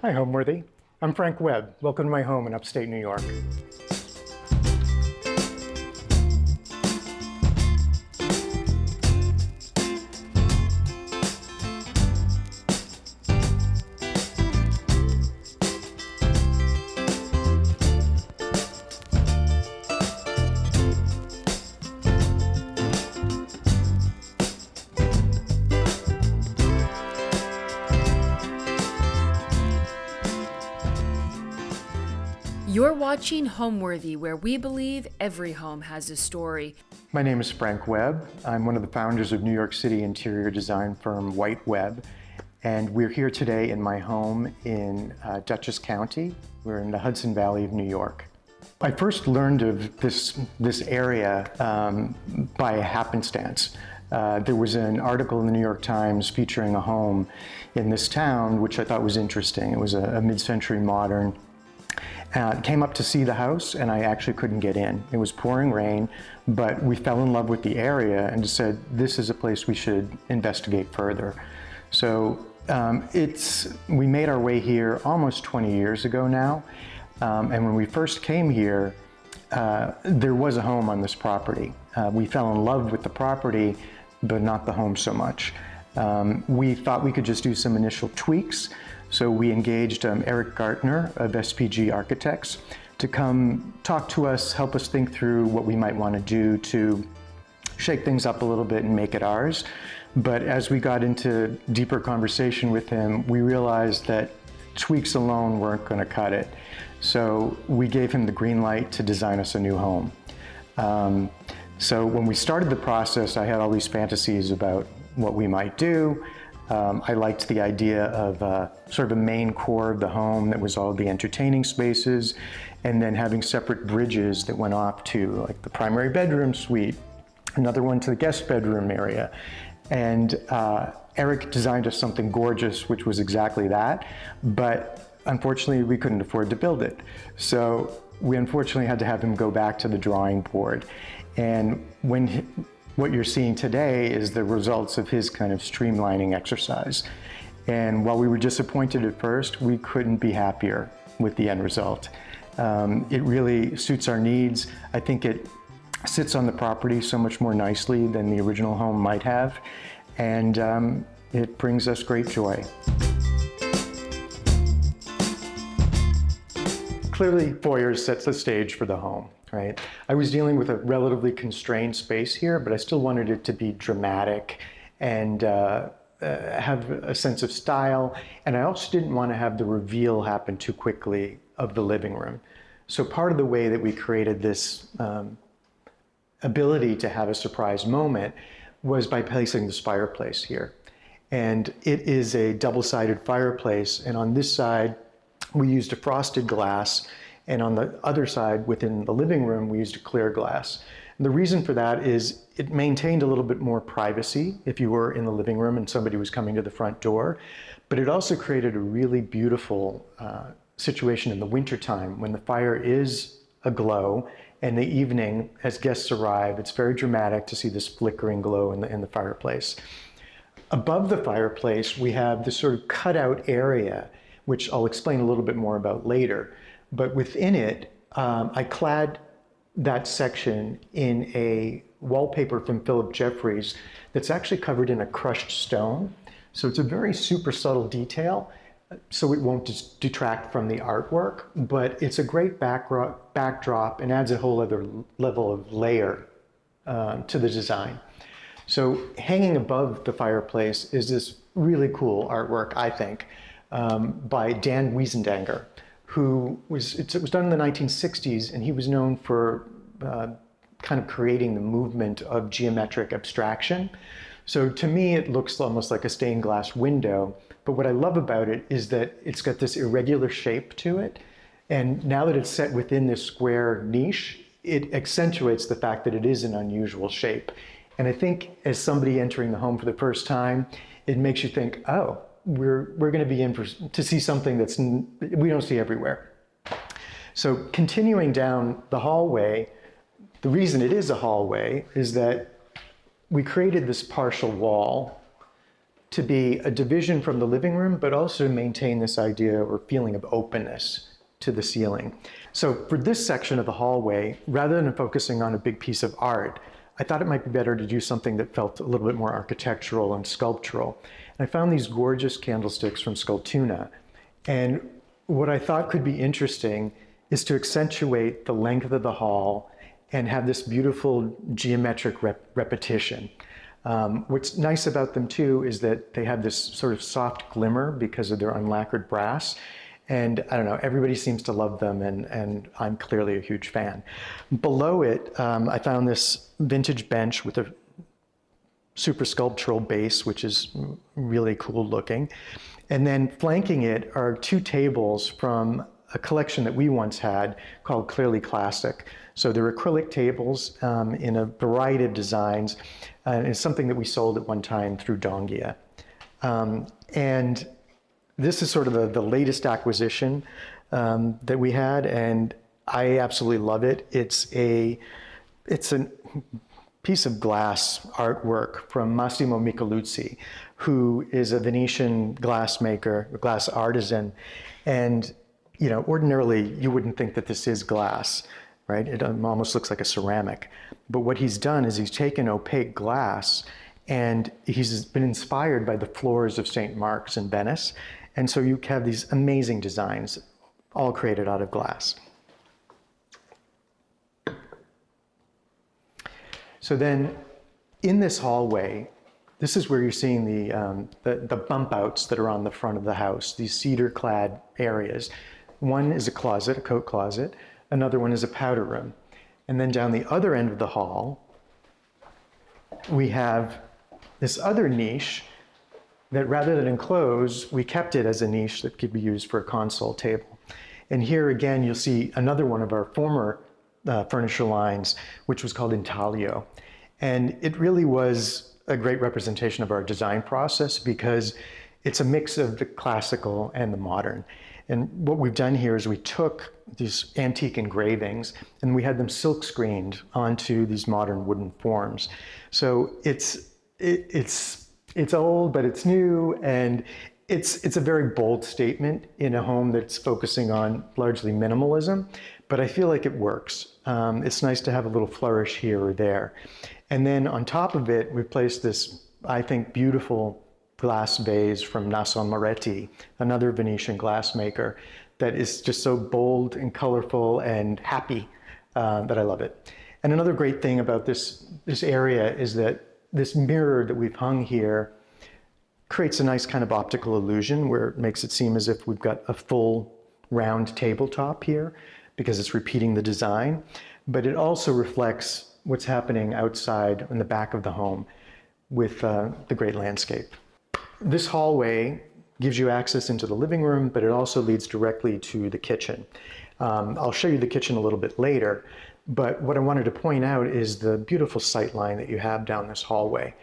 Hi, Homeworthy. I'm Frank Webb. Welcome to my home in upstate New York. You're watching Homeworthy, where we believe every home has a story. My name is Frank Webb. I'm one of the founders of New York City interior design firm White Webb, and we're here today in my home in Dutchess County. We're in the Hudson Valley of New York. I first learned of this area by happenstance. There was an article in the New York Times featuring a home in this town, which I thought was interesting. It was a mid-century modern. Came up to see the house, and I actually couldn't get in. It was pouring rain, but we fell in love with the area and just said, this is a place we should investigate further. So we made our way here almost 20 years ago now. And when we first came here, there was a home on this property. We fell in love with the property, but not the home so much. We thought we could just do some initial tweaks. So we engaged Eric Gartner of SPG Architects to come talk to us, help us think through what we might want to do to shake things up a little bit and make it ours. But as we got into deeper conversation with him, we realized that tweaks alone weren't going to cut it. So we gave him the green light to design us a new home. So when we started the process, I had all these fantasies about what we might do. I liked the idea of sort of a main core of the home that was all the entertaining spaces, and then having separate bridges that went off to like the primary bedroom suite, another one to the guest bedroom area. And Eric designed us something gorgeous, which was exactly that, but unfortunately we couldn't afford to build it. So we unfortunately had to have him go back to the drawing board. And what you're seeing today is the results of his kind of streamlining exercise. And while we were disappointed at first, we couldn't be happier with the end result. It really suits our needs. I think it sits on the property so much more nicely than the original home might have. And it brings us great joy. Clearly, foyer sets the stage for the home. Right? I was dealing with a relatively constrained space here, but I still wanted it to be dramatic and have a sense of style. And I also didn't want to have the reveal happen too quickly of the living room. So part of the way that we created this ability to have a surprise moment was by placing this fireplace here. And it is a double-sided fireplace. And on this side, we used a frosted glass. And on the other side, within the living room, we used a clear glass. And the reason for that is it maintained a little bit more privacy if you were in the living room and somebody was coming to the front door. But it also created a really beautiful situation in the wintertime when the fire is aglow, and the evening, as guests arrive, it's very dramatic to see this flickering glow in the fireplace. Above the fireplace, we have this sort of cutout area, which I'll explain a little bit more about later. But within it, I clad that section in a wallpaper from Philip Jeffries that's actually covered in a crushed stone. So it's a very super subtle detail, so it won't detract from the artwork, but it's a great backdrop and adds a whole other level of layer to the design. So hanging above the fireplace is this really cool artwork, I think, by Dan Wiesendanger, who it was done in the 1960s, and he was known for kind of creating the movement of geometric abstraction. So to me, it looks almost like a stained glass window. But what I love about it is that it's got this irregular shape to it. And now that it's set within this square niche, it accentuates the fact that it is an unusual shape. And I think as somebody entering the home for the first time, it makes you think, oh, we're going to be in to see something we don't see everywhere. So continuing down the hallway, the reason it is a hallway is that we created this partial wall to be a division from the living room, but also to maintain this idea or feeling of openness to the ceiling. So for this section of the hallway, rather than focusing on a big piece of art, I thought it might be better to do something that felt a little bit more architectural and sculptural. And I found these gorgeous candlesticks from Sculptuna. And what I thought could be interesting is to accentuate the length of the hall and have this beautiful geometric repetition. What's nice about them too is that they have this sort of soft glimmer because of their unlacquered brass. And I don't know, everybody seems to love them, and I'm clearly a huge fan. Below it, I found this vintage bench with a super sculptural base, which is really cool looking. And then flanking it are two tables from a collection that we once had called Clearly Classic. So they're acrylic tables in a variety of designs. It's something that we sold at one time through Dongia. And this is sort of the latest acquisition that we had, and I absolutely love it. It's a piece of glass artwork from Massimo Micheluzzi, who is a Venetian glass maker, a glass artisan. And you know, ordinarily you wouldn't think that this is glass, right? It almost looks like a ceramic. But what he's done is he's taken opaque glass and he's been inspired by the floors of St. Mark's in Venice. And so you have these amazing designs, all created out of glass. So then in this hallway, this is where you're seeing the bump outs that are on the front of the house, these cedar clad areas. One is a closet, a coat closet. Another one is a powder room. And then down the other end of the hall, we have this other niche that rather than enclose, we kept it as a niche that could be used for a console table. And here again, you'll see another one of our former furniture lines, which was called Intaglio. And it really was a great representation of our design process because it's a mix of the classical and the modern. And what we've done here is we took these antique engravings and we had them silk screened onto these modern wooden forms. So it's old, but it's new, and it's a very bold statement in a home that's focusing on largely minimalism, but I feel like it works. It's nice to have a little flourish here or there. And then on top of it, we've placed this, I think, beautiful glass vase from Naso Moretti, another Venetian glassmaker, that is just so bold and colorful and happy that I love it. And another great thing about this area is that this mirror that we've hung here creates a nice kind of optical illusion where it makes it seem as if we've got a full round tabletop here because it's repeating the design, but it also reflects what's happening outside in the back of the home with the great landscape. This hallway gives you access into the living room, but it also leads directly to the kitchen. I'll show you the kitchen a little bit later, but what I wanted to point out is the beautiful sight line that you have down this hallway.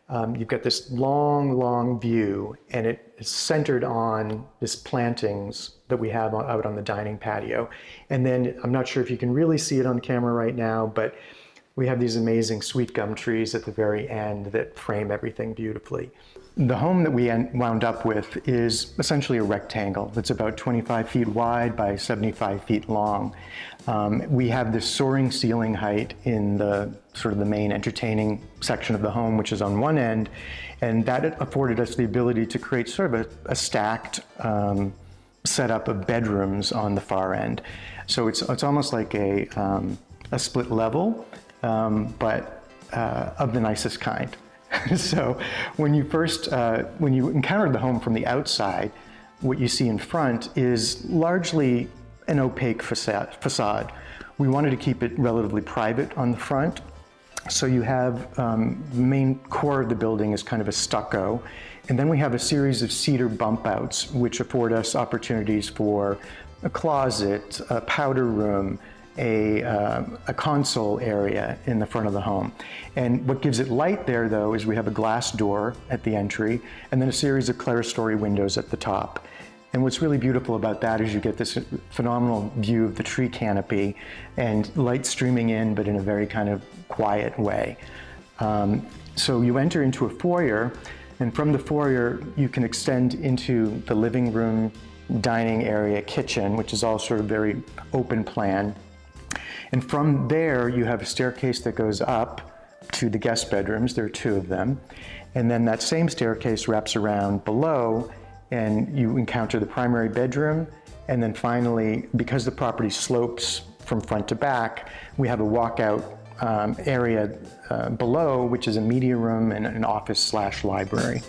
You've got this long view, and it is centered on this plantings that we have out on the dining patio. And then, I'm not sure if you can really see it on camera right now, but we have these amazing sweet gum trees at the very end that frame everything beautifully. The home that we wound up with is essentially a rectangle that's about 25 feet wide by 75 feet long. We have this soaring ceiling height in the sort of the main entertaining section of the home, which is on one end, and that afforded us the ability to create sort of a stacked setup of bedrooms on the far end. So it's almost like a split level, but of the nicest kind. So when you encounter the home from the outside, what you see in front is largely an opaque facade. We wanted to keep it relatively private on the front. So you have the main core of the building is kind of a stucco. And then we have a series of cedar bump outs, which afford us opportunities for a closet, a powder room, a console area in the front of the home. And what gives it light there, though, is we have a glass door at the entry and then a series of clerestory windows at the top. And what's really beautiful about that is you get this phenomenal view of the tree canopy and light streaming in, but in a very kind of quiet way. So you enter into a foyer And from the foyer, you can extend into the living room, dining area, kitchen, which is all sort of very open plan. And from there, you have a staircase that goes up to the guest bedrooms. There are two of them. And then that same staircase wraps around below, and you encounter the primary bedroom. And then finally, because the property slopes from front to back, we have a walkout area below, which is a media room and an office/library.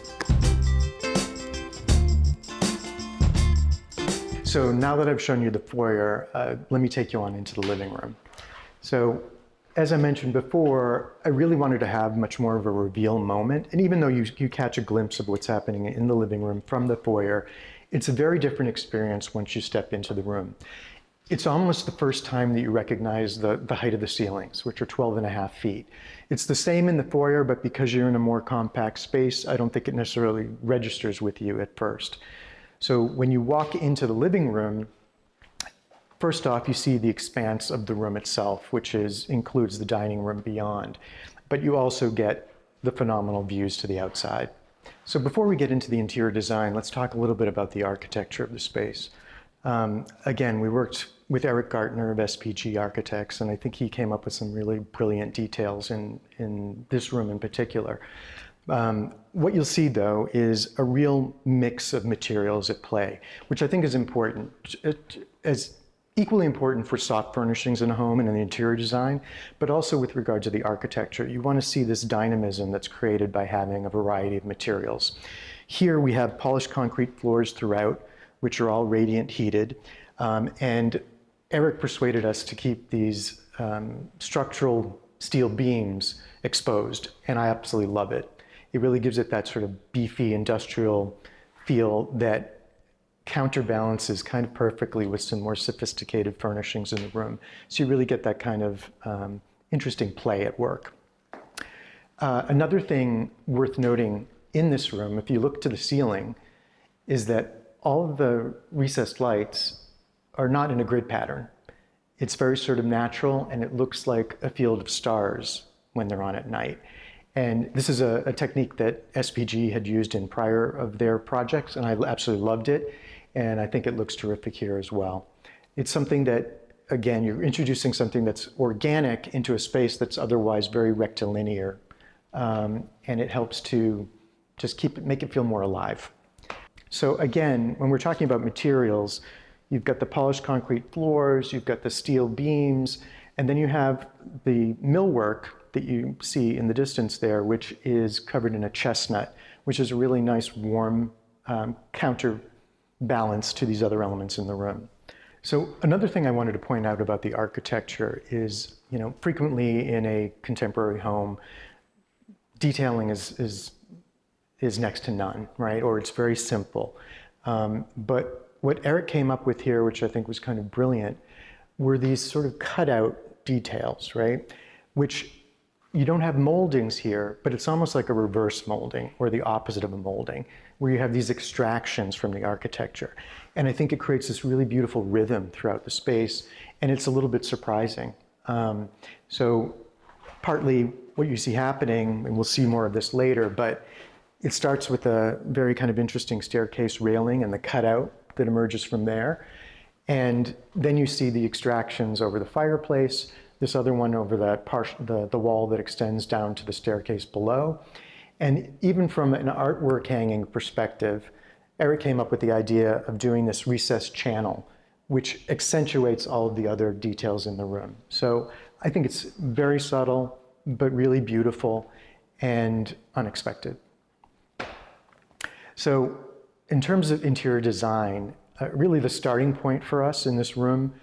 So now that I've shown you the foyer, let me take you on into the living room. So as I mentioned before, I really wanted to have much more of a reveal moment. And even though you catch a glimpse of what's happening in the living room from the foyer, it's a very different experience once you step into the room. It's almost the first time that you recognize the height of the ceilings, which are 12.5 feet. It's the same in the foyer, but because you're in a more compact space, I don't think it necessarily registers with you at first. So when you walk into the living room, first off, you see the expanse of the room itself, which includes the dining room beyond. But you also get the phenomenal views to the outside. So before we get into the interior design, let's talk a little bit about the architecture of the space. Again, we worked with Eric Gartner of SPG Architects, and I think he came up with some really brilliant details in this room in particular. What you'll see, though, is a real mix of materials at play, which I think is important. As equally important for soft furnishings in a home and in the interior design, but also with regard to the architecture. You want to see this dynamism that's created by having a variety of materials. Here we have polished concrete floors throughout, which are all radiant heated, and Eric persuaded us to keep these structural steel beams exposed, and I absolutely love it. It really gives it that sort of beefy industrial feel that counterbalances kind of perfectly with some more sophisticated furnishings in the room. So you really get that kind of interesting play at work. Another thing worth noting in this room, if you look to the ceiling, is that all of the recessed lights are not in a grid pattern. It's very sort of natural, and it looks like a field of stars when they're on at night. And this is a technique that SPG had used in prior of their projects, and I absolutely loved it. And I think it looks terrific here as well. It's something that, again, you're introducing something that's organic into a space that's otherwise very rectilinear. And it helps to just make it feel more alive. So again, when we're talking about materials, you've got the polished concrete floors, you've got the steel beams, and then you have the millwork that you see in the distance there, which is covered in a chestnut, which is a really nice, warm counterbalance to these other elements in the room. So another thing I wanted to point out about the architecture is, frequently in a contemporary home, detailing is next to none, right? Or it's very simple. But what Eric came up with here, which I think was kind of brilliant, were these sort of cutout details, right? Which you don't have moldings here, but it's almost like a reverse molding, or the opposite of a molding, where you have these extractions from the architecture. And I think it creates this really beautiful rhythm throughout the space, and it's a little bit surprising. So partly what you see happening, and we'll see more of this later, but it starts with a very kind of interesting staircase railing and the cutout that emerges from there. And then you see the extractions over the fireplace, this other one over the wall that extends down to the staircase below. And even from an artwork hanging perspective, Eric came up with the idea of doing this recessed channel, which accentuates all of the other details in the room. So I think it's very subtle, but really beautiful and unexpected. So in terms of interior design, really the starting point for us in this room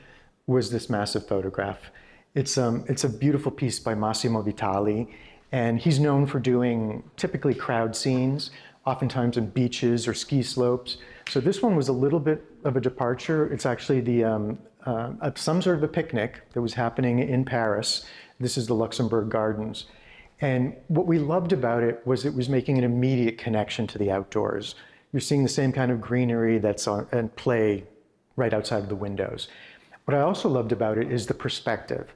was this massive photograph. It's a beautiful piece by Massimo Vitali, and he's known for doing typically crowd scenes, oftentimes in beaches or ski slopes. So this one was a little bit of a departure. It's actually some sort of a picnic that was happening in Paris. This is the Luxembourg Gardens. And what we loved about it was making an immediate connection to the outdoors. You're seeing the same kind of greenery that's at play right outside of the windows. What I also loved about it is the perspective,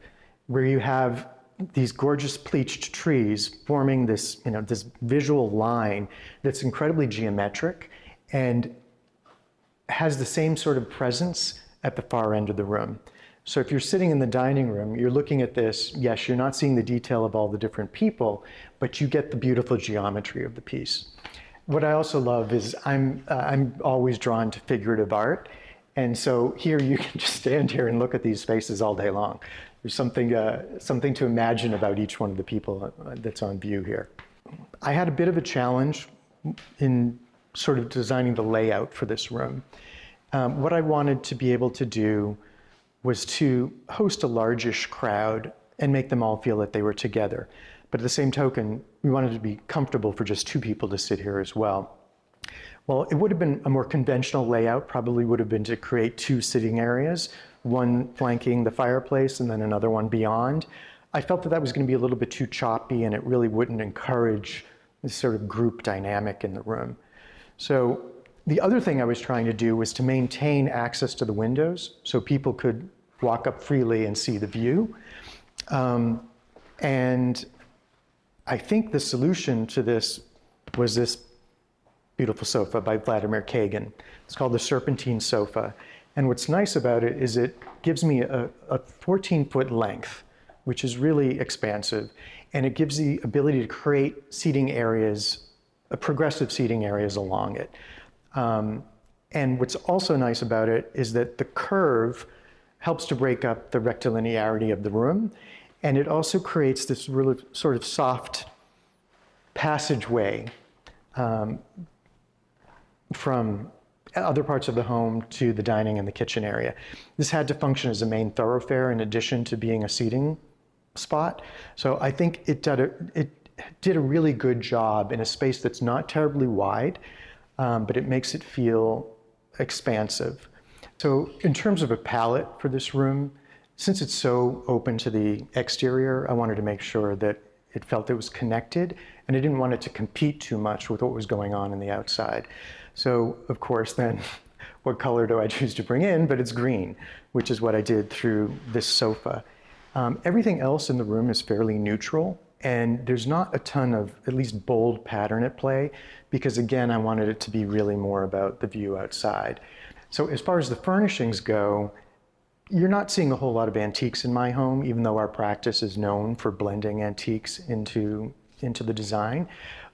where you have these gorgeous pleached trees forming this, this visual line that's incredibly geometric and has the same sort of presence at the far end of the room. So if you're sitting in the dining room, you're looking at this, yes, you're not seeing the detail of all the different people, but you get the beautiful geometry of the piece. What I also love is I'm always drawn to figurative art. And so here you can just stand here and look at these faces all day long. There's something to imagine about each one of the people that's on view here. I had a bit of a challenge in sort of designing the layout for this room. What I wanted to be able to do was to host a largish crowd and make them all feel that they were together. But at the same token, we wanted to be comfortable for just two people to sit here as well. Well, it would have been a more conventional layout, probably would have been to create two sitting areas, one flanking the fireplace and then another one beyond. I felt that that was going to be a little bit too choppy and it really wouldn't encourage this sort of group dynamic in the room. So the other thing I was trying to do was to maintain access to the windows so people could walk up freely and see the view. And I think the solution to this was this beautiful sofa by Vladimir Kagan. It's called the Serpentine sofa. And what's nice about it is it gives me a 14-foot length, which is really expansive. And it gives the ability to create seating areas, progressive seating areas along it. And what's also nice about it is that the curve helps to break up the rectilinearity of the room. And it also creates this really sort of soft passageway from other parts of the home to the dining and the kitchen area. This had to function as a main thoroughfare in addition to being a seating spot. So I think it did a really good job in a space that's not terribly wide, but it makes it feel expansive. So in terms of a palette for this room, since it's so open to the exterior, I wanted to make sure that it felt it was connected, and I didn't want it to compete too much with what was going on the outside. So of course then, what color do I choose to bring in? But it's green, which is what I did through this sofa. Everything else in the room is fairly neutral, and there's not a ton of at least bold pattern at play, because again, I wanted it to be really more about the view outside. So as far as the furnishings go, you're not seeing a whole lot of antiques in my home, even though our practice is known for blending antiques into the design.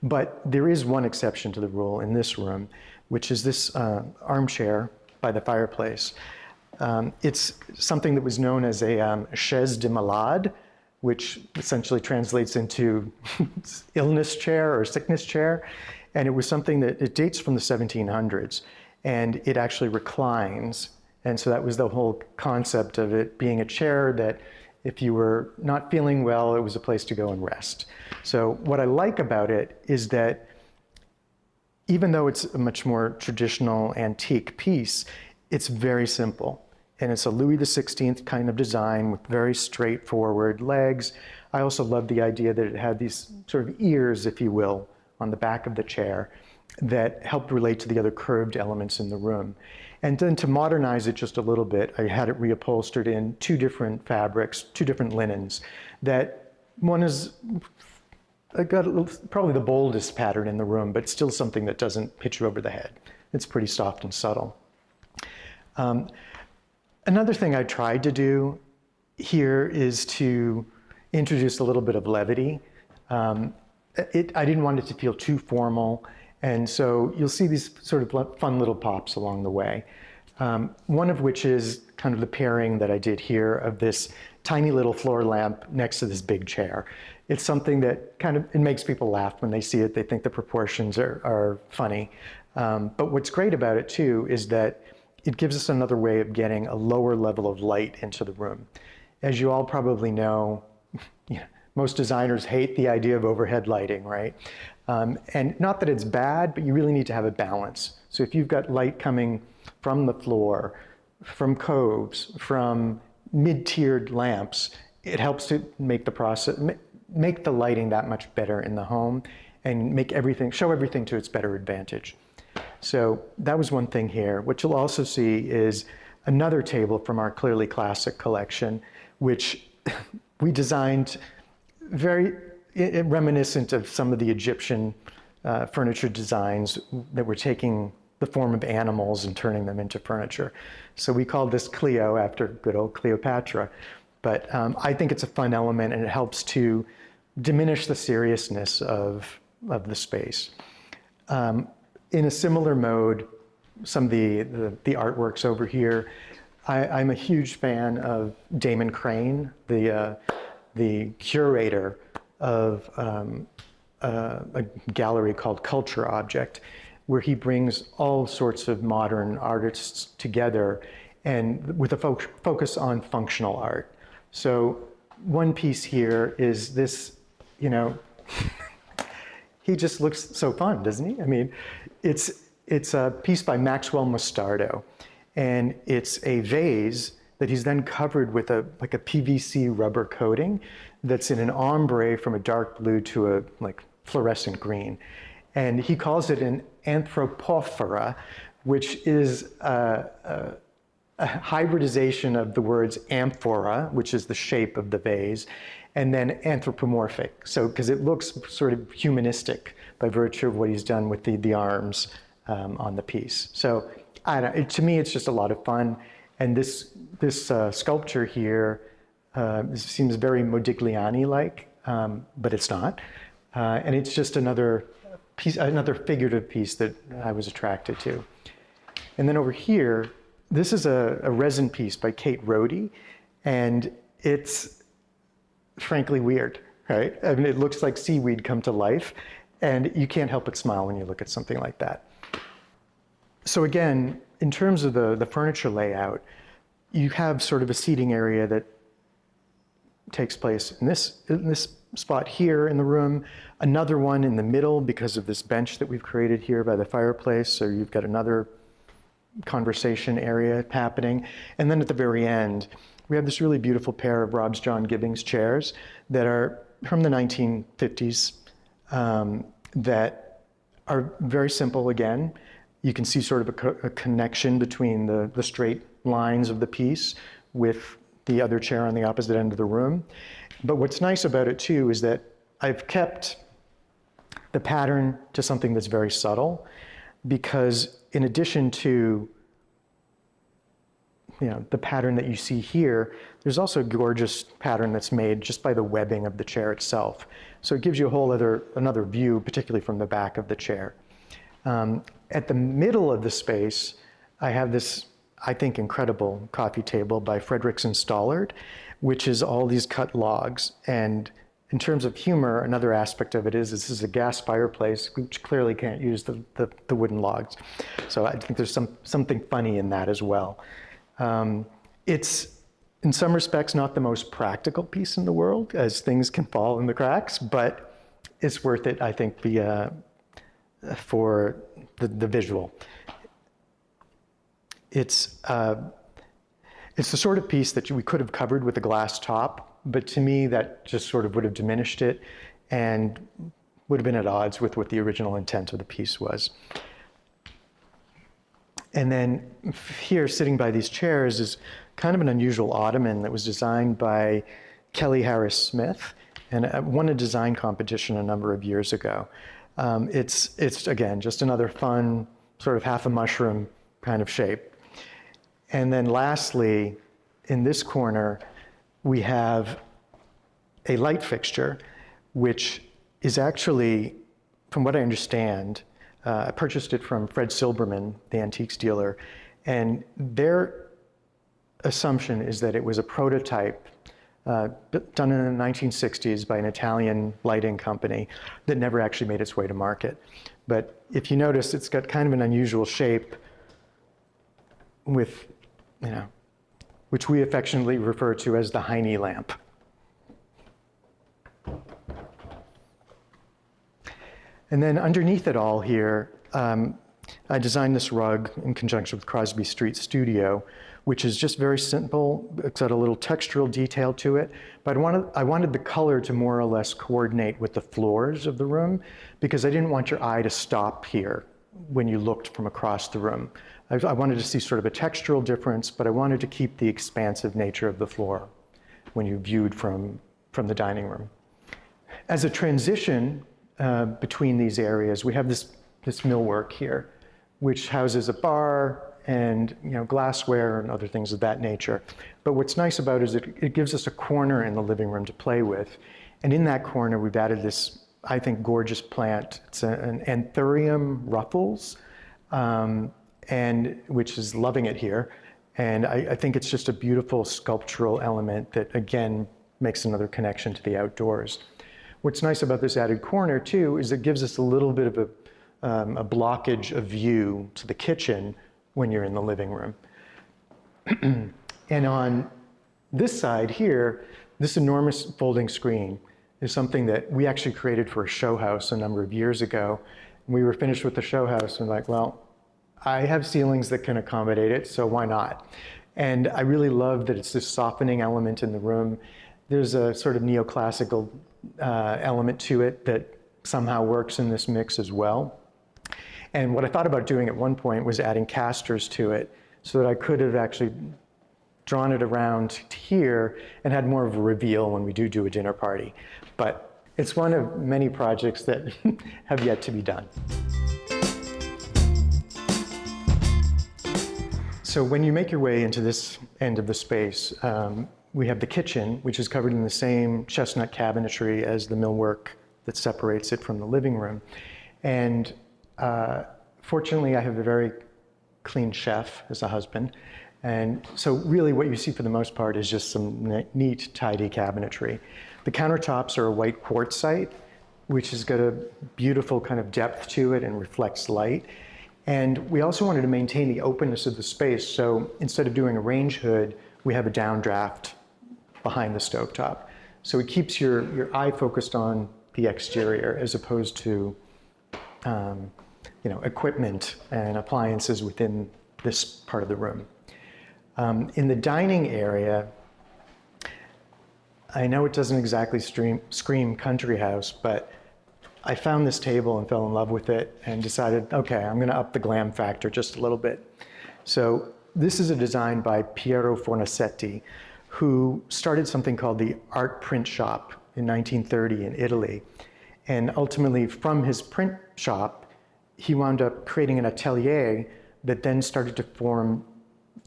But there is one exception to the rule in this room, which is this armchair by the fireplace. It's something that was known as a chaise de malade, which essentially translates into illness chair or sickness chair. And it was something that it dates from the 1700s, and it actually reclines. And so that was the whole concept of it being a chair that if you were not feeling well, it was a place to go and rest. So what I like about it is that even though it's a much more traditional antique piece, it's very simple. And it's a Louis XVI kind of design with very straightforward legs. I also love the idea that it had these sort of ears, if you will, on the back of the chair that helped relate to the other curved elements in the room. And then to modernize it just a little bit, I had it reupholstered in two different fabrics, two different linens. That one is probably the boldest pattern in the room, but still something that doesn't hit you over the head. It's pretty soft and subtle. Another thing I tried to do here is to introduce a little bit of levity. I didn't want it to feel too formal. And so you'll see these sort of fun little pops along the way. One of which is kind of the pairing that I did here of this tiny little floor lamp next to this big chair. It's something that kind of, it makes people laugh when they see it. They think the proportions are funny. But what's great about it too is that it gives us another way of getting a lower level of light into the room. As you all probably know, most designers hate the idea of overhead lighting, right? And not that it's bad, but you really need to have a balance. So if you've got light coming from the floor, from coves, from mid-tiered lamps, it helps to make the process, make the lighting that much better in the home and make everything, show everything to its better advantage. So that was one thing here. What you'll also see is another table from our Clearly Classic collection, which we designed very reminiscent of some of the Egyptian furniture designs that were taking the form of animals and turning them into furniture. So we called this Cleo after good old Cleopatra. But I think it's a fun element, and it helps to diminish the seriousness of the space. In a similar mode, some of the artworks over here, I'm a huge fan of Damon Crane, the curator of a gallery called Culture Object, where he brings all sorts of modern artists together and with a focus on functional art. So one piece here is this, you know, he just looks so fun, doesn't he? I mean, it's a piece by Maxwell Mostardo, and it's a vase that he's then covered with like a PVC rubber coating that's in an ombre from a dark blue to a like fluorescent green. And he calls it an anthropophora, which is a hybridization of the words amphora, which is the shape of the vase, and then anthropomorphic. So, because it looks sort of humanistic by virtue of what he's done with the arms on the piece. So, to me, it's just a lot of fun. And this sculpture here seems very Modigliani-like, but it's not. And it's just another piece, another figurative piece that I was attracted to. And then over here, this is a resin piece by Kate Rohde, and it's frankly weird, right? I mean, it looks like seaweed come to life, and you can't help but smile when you look at something like that. So again, in terms of the furniture layout, you have sort of a seating area that takes place in this spot here in the room, another one in the middle because of this bench that we've created here by the fireplace, so you've got another conversation area happening. And then at the very end, we have this really beautiful pair of Rob's John Gibbings chairs that are from the 1950s that are very simple again. You can see sort of a connection between the straight lines of the piece with the other chair on the opposite end of the room. But what's nice about it too is that I've kept the pattern to something that's very subtle, because in addition to the pattern that you see here, there's also a gorgeous pattern that's made just by the webbing of the chair itself. So it gives you a whole another view, particularly from the back of the chair. At the middle of the space, I have this, I think, incredible coffee table by Frederiksen Stallard, which is all these cut logs. And in terms of humor, another aspect of it is this is a gas fireplace, which clearly can't use the wooden logs. So I think there's something funny in that as well. It's, in some respects, not the most practical piece in the world, as things can fall in the cracks, but it's worth it, I think, for the visual. It's the sort of piece that we could have covered with a glass top, but to me that just sort of would have diminished it and would have been at odds with what the original intent of the piece was. And then here, sitting by these chairs, is kind of an unusual ottoman that was designed by Kelly Harris Smith and won a design competition a number of years ago. It's again, just another fun, sort of half a mushroom kind of shape. And then lastly, in this corner, we have a light fixture, which is actually, from what I understand, I purchased it from Fred Silberman, the antiques dealer, and their assumption is that it was a prototype done in the 1960s by an Italian lighting company that never actually made its way to market. But if you notice, it's got kind of an unusual shape with, which we affectionately refer to as the Heine lamp. And then underneath it all here, I designed this rug in conjunction with Crosby Street Studio, which is just very simple. It's got a little textural detail to it, but I wanted the color to more or less coordinate with the floors of the room, because I didn't want your eye to stop here when you looked from across the room. I wanted to see sort of a textural difference, but I wanted to keep the expansive nature of the floor when you viewed from the dining room. As a transition between these areas, we have this millwork here, which houses a bar and glassware and other things of that nature. But what's nice about it is it gives us a corner in the living room to play with. And in that corner, we've added this, I think, gorgeous plant. It's an anthurium ruffles, and which is loving it here. And I think it's just a beautiful sculptural element that, again, makes another connection to the outdoors. What's nice about this added corner, too, is it gives us a little bit of a blockage of view to the kitchen when you're in the living room. And on this side here, this enormous folding screen is something that we actually created for a show house a number of years ago. We were finished with the show house and like, well, I have ceilings that can accommodate it, so why not? And I really love that it's this softening element in the room. There's a sort of neoclassical element to it that somehow works in this mix as well. And what I thought about doing at one point was adding casters to it so that I could have actually drawn it around here and had more of a reveal when we do a dinner party. But it's one of many projects that have yet to be done. So when you make your way into this end of the space, we have the kitchen, which is covered in the same chestnut cabinetry as the millwork that separates it from the living room. And fortunately, I have a very clean chef as a husband. And so really what you see for the most part is just some neat, tidy cabinetry. The countertops are a white quartzite, which has got a beautiful kind of depth to it and reflects light. And we also wanted to maintain the openness of the space. So instead of doing a range hood, we have a downdraft behind the stovetop. So it keeps your eye focused on the exterior as opposed to equipment and appliances within this part of the room. In the dining area, I know it doesn't exactly scream country house, but I found this table and fell in love with it and decided, okay, I'm going to up the glam factor just a little bit. So this is a design by Piero Fornasetti, who started something called the Art Print Shop in 1930 in Italy. And ultimately, from his print shop, he wound up creating an atelier that then started to form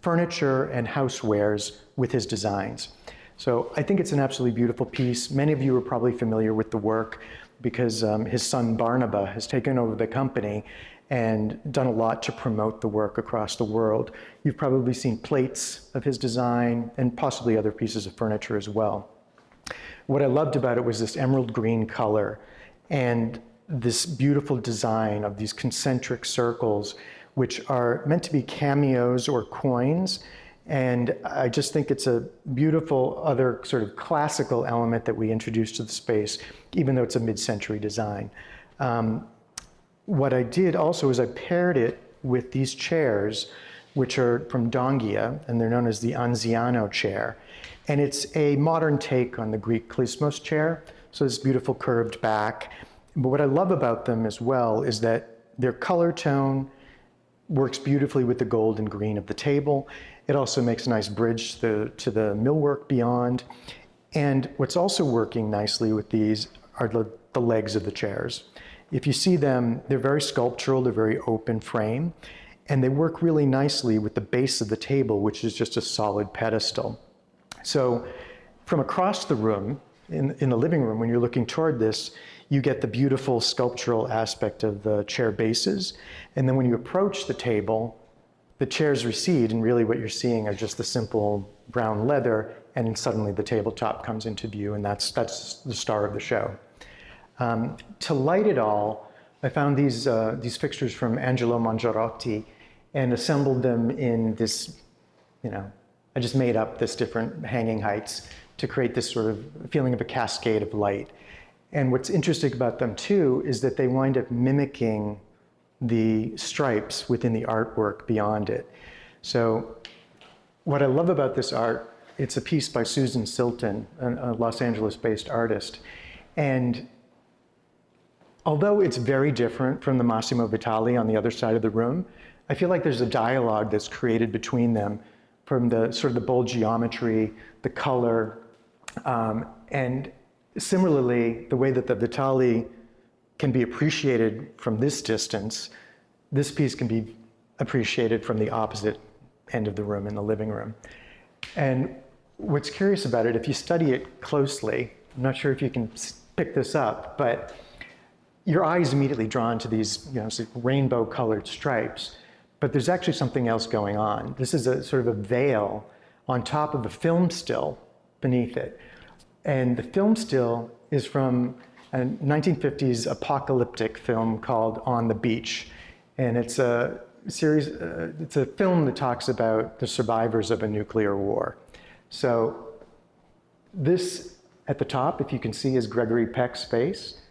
furniture and housewares with his designs. So I think it's an absolutely beautiful piece. Many of you are probably familiar with the work because his son Barnaba has taken over the company and done a lot to promote the work across the world. You've probably seen plates of his design and possibly other pieces of furniture as well. What I loved about it was this emerald green color and this beautiful design of these concentric circles, which are meant to be cameos or coins. And I just think it's a beautiful other sort of classical element that we introduced to the space, even though it's a mid-century design. What I did also is I paired it with these chairs, which are from Dongia, and they're known as the Anziano chair. And it's a modern take on the Greek klismos chair, so this beautiful curved back. But what I love about them as well is that their color tone works beautifully with the gold and green of the table. It also makes a nice bridge to the millwork beyond. And what's also working nicely with these are the legs of the chairs. If you see them, they're very sculptural, they're very open frame, and they work really nicely with the base of the table, which is just a solid pedestal. So from across the room, in the living room, when you're looking toward this, you get the beautiful sculptural aspect of the chair bases. And then when you approach the table, the chairs recede, and really what you're seeing are just the simple brown leather, and then suddenly the tabletop comes into view, and that's the star of the show. To light it all, I found these fixtures from Angelo Mangiarotti and assembled them in this, I just made up this different hanging heights to create this sort of feeling of a cascade of light. And what's interesting about them too is that they wind up mimicking the stripes within the artwork beyond it. So what I love about this art, it's a piece by Susan Silton, a Los Angeles-based artist. And although it's very different from the Massimo Vitali on the other side of the room, I feel like there's a dialogue that's created between them from the sort of the bold geometry, the color, and Similarly, the way that the Vitali can be appreciated from this distance, this piece can be appreciated from the opposite end of the room in the living room. And what's curious about it, if you study it closely, I'm not sure if you can pick this up, but your eye is immediately drawn to these, rainbow colored stripes, but there's actually something else going on. This is a sort of a veil on top of a film still beneath it. And the film still is from a 1950s apocalyptic film called On the Beach. And it's a series, it's a film that talks about the survivors of a nuclear war. So this at the top, if you can see, is Gregory Peck's face.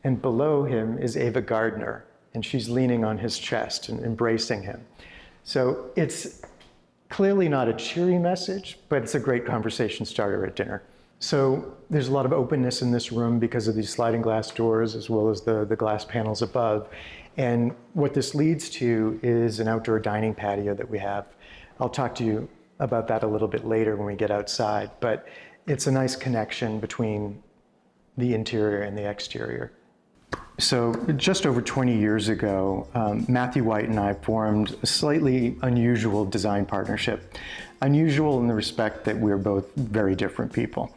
And below him is Ava Gardner, and she's leaning on his chest and embracing him. So it's clearly not a cheery message, but it's a great conversation starter at dinner. So there's a lot of openness in this room because of these sliding glass doors as well as the glass panels above. And what this leads to is an outdoor dining patio that we have. I'll talk to you about that a little bit later when we get outside, but it's a nice connection between the interior and the exterior. So just over 20 years ago, Matthew White and I formed a slightly unusual design partnership. Unusual in the respect that we're both very different people.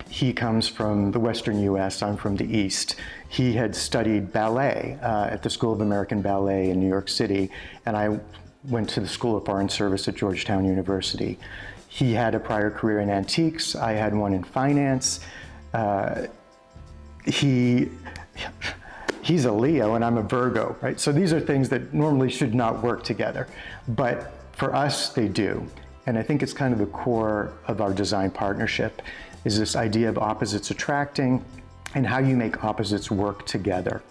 He comes from the Western US, I'm from the East. He had studied ballet at the School of American Ballet in New York City, and I went to the School of Foreign Service at Georgetown University. He had a prior career in antiques, I had one in finance. He's a Leo and I'm a Virgo, right? So these are things that normally should not work together, but for us, they do. And I think it's kind of the core of our design partnership is this idea of opposites attracting and how you make opposites work together.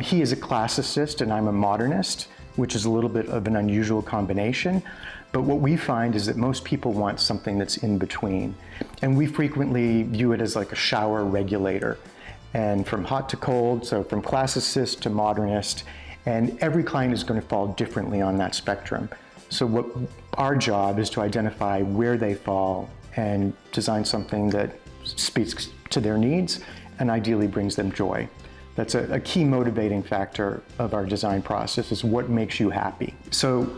He is a classicist and I'm a modernist, which is a little bit of an unusual combination. But what we find is that most people want something that's in between. And we frequently view it as like a shower regulator. And from hot to cold, so from classicist to modernist, and every client is going to fall differently on that spectrum. So what our job is to identify where they fall and design something that speaks to their needs and ideally brings them joy. That's a key motivating factor of our design process is what makes you happy. So,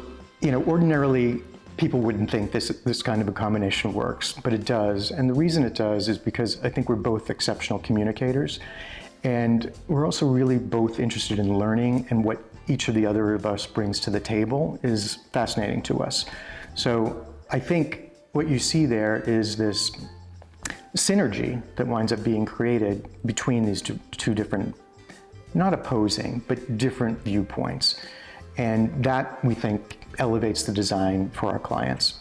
ordinarily people wouldn't think this kind of a combination works, but it does. And the reason it does is because I think we're both exceptional communicators. And we're also really both interested in learning, and what each of the other of us brings to the table is fascinating to us. So I think what you see there is this synergy that winds up being created between these two different, not opposing, but different viewpoints. And that, we think, elevates the design for our clients.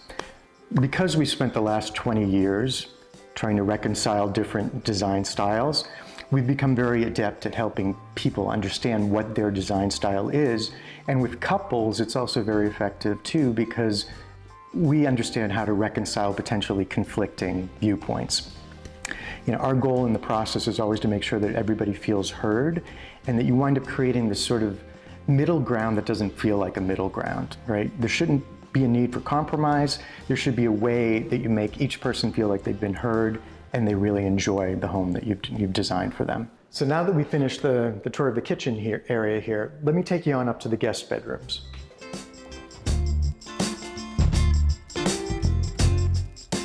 Because we spent the last 20 years trying to reconcile different design styles, we've become very adept at helping people understand what their design style is. And with couples, it's also very effective too, because we understand how to reconcile potentially conflicting viewpoints. Our goal in the process is always to make sure that everybody feels heard and that you wind up creating this sort of middle ground that doesn't feel like a middle ground, right? There shouldn't be a need for compromise. There should be a way that you make each person feel like they've been heard and they really enjoy the home that you've designed for them. So now that we've finished the tour of the kitchen area here, let me take you on up to the guest bedrooms.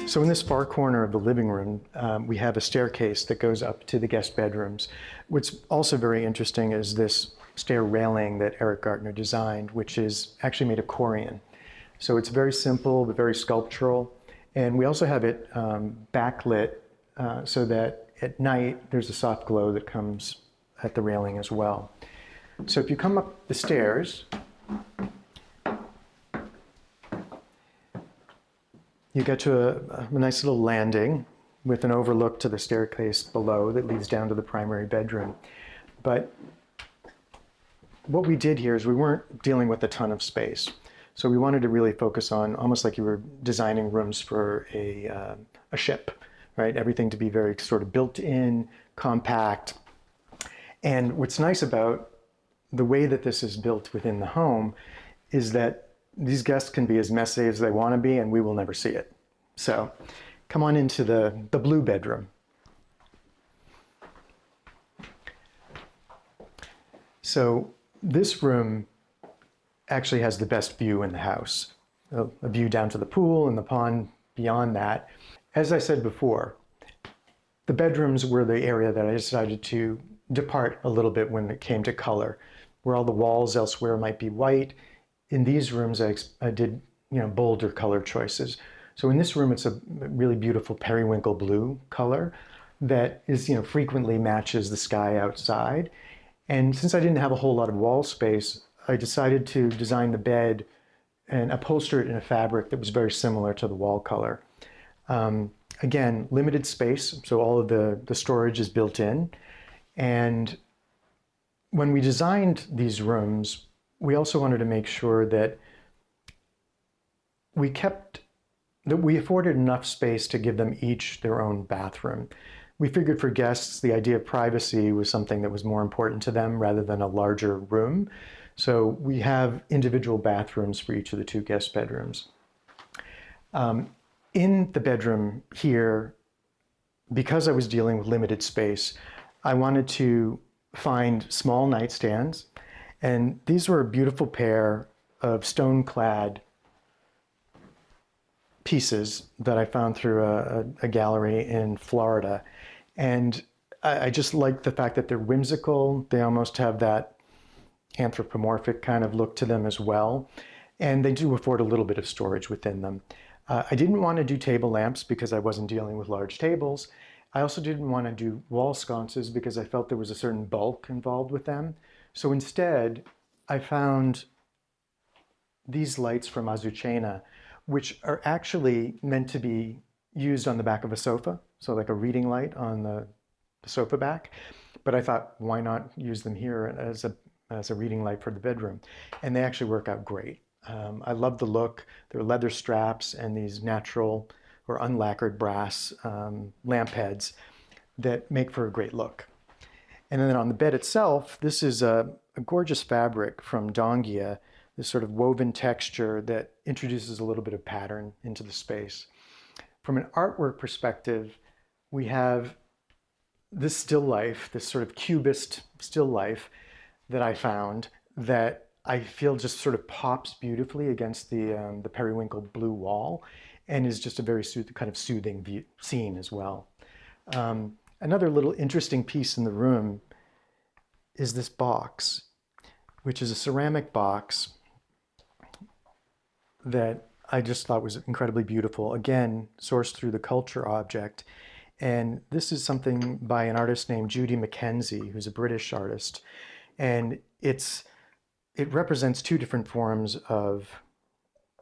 So in this far corner of the living room, we have a staircase that goes up to the guest bedrooms. What's also very interesting is this stair railing that Eric Gardner designed, which is actually made of corian. So it's very simple, but very sculptural. And we also have it backlit so that at night there's a soft glow that comes at the railing as well. So if you come up the stairs, you get to a nice little landing with an overlook to the staircase below that leads down to the primary bedroom. But what we did here is we weren't dealing with a ton of space. So we wanted to really focus on almost like you were designing rooms for a ship, right? Everything to be very sort of built in, compact. And what's nice about the way that this is built within the home is that these guests can be as messy as they want to be and we will never see it. So come on into the blue bedroom. So this room actually has the best view in the house, a view down to the pool and the pond beyond that. As I said before, the bedrooms were the area that I decided to depart a little bit when it came to color. Where all the walls elsewhere might be white, in these rooms I did bolder color choices. So in this room it's a really beautiful periwinkle blue color that is frequently matches the sky outside. And since I didn't have a whole lot of wall space, I decided to design the bed and upholster it in a fabric that was very similar to the wall color. Again, limited space, so all of the storage is built in. And when we designed these rooms, we also wanted to make sure that we afforded enough space to give them each their own bathroom. We figured for guests, the idea of privacy was something that was more important to them rather than a larger room. So we have individual bathrooms for each of the two guest bedrooms. In the bedroom here, because I was dealing with limited space, I wanted to find small nightstands. And these were a beautiful pair of stone-clad pieces that I found through a gallery in Florida. And I just like the fact that they're whimsical. They almost have that anthropomorphic kind of look to them as well. And they do afford a little bit of storage within them. I didn't want to do table lamps because I wasn't dealing with large tables. I also didn't want to do wall sconces because I felt there was a certain bulk involved with them. So instead, I found these lights from Azucena, which are actually meant to be used on the back of a sofa. So like a reading light on the sofa back. But I thought, why not use them here as a reading light for the bedroom? And they actually work out great. I love the look. There are leather straps and these natural or unlacquered brass lamp heads that make for a great look. And then on the bed itself, this is a gorgeous fabric from Dongia, this sort of woven texture that introduces a little bit of pattern into the space. From an artwork perspective, we have this still life, this sort of cubist still life that I found that I feel just sort of pops beautifully against the periwinkle blue wall and is just a very kind of soothing scene as well. Another little interesting piece in the room is this box, which is a ceramic box that I just thought was incredibly beautiful. Again, sourced through the culture object. And this is something by an artist named Judy Mackenzie, who's a British artist. And it represents two different forms of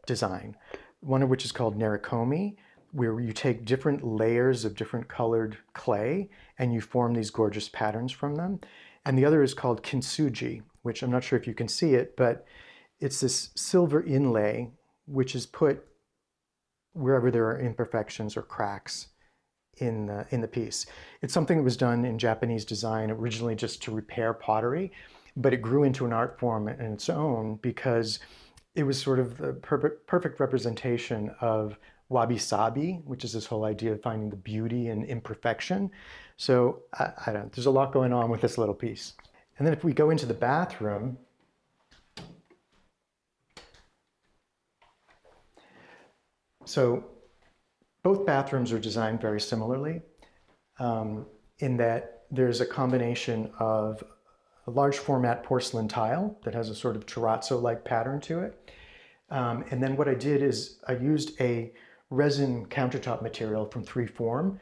design, one of which is called narikomi, where you take different layers of different colored clay and you form these gorgeous patterns from them. And the other is called kintsugi, which I'm not sure if you can see it, but it's this silver inlay which is put wherever there are imperfections or cracks in the piece. It's something that was done in Japanese design originally just to repair pottery, but it grew into an art form in its own because it was sort of the perfect representation of wabi-sabi, which is this whole idea of finding the beauty in imperfection. So I don't know, there's a lot going on with this little piece. And then if we go into the bathroom, so both bathrooms are designed very similarly in that there's a combination of a large format porcelain tile that has a sort of terrazzo-like pattern to it. And then what I did is I used a resin countertop material from 3Form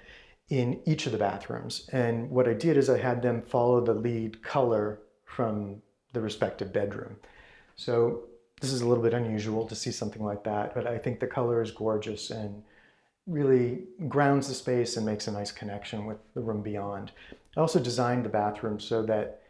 in each of the bathrooms. And what I did is I had them follow the lead color from the respective bedroom. So this is a little bit unusual to see something like that, but I think the color is gorgeous and really grounds the space and makes a nice connection with the room beyond. I also designed the bathroom so that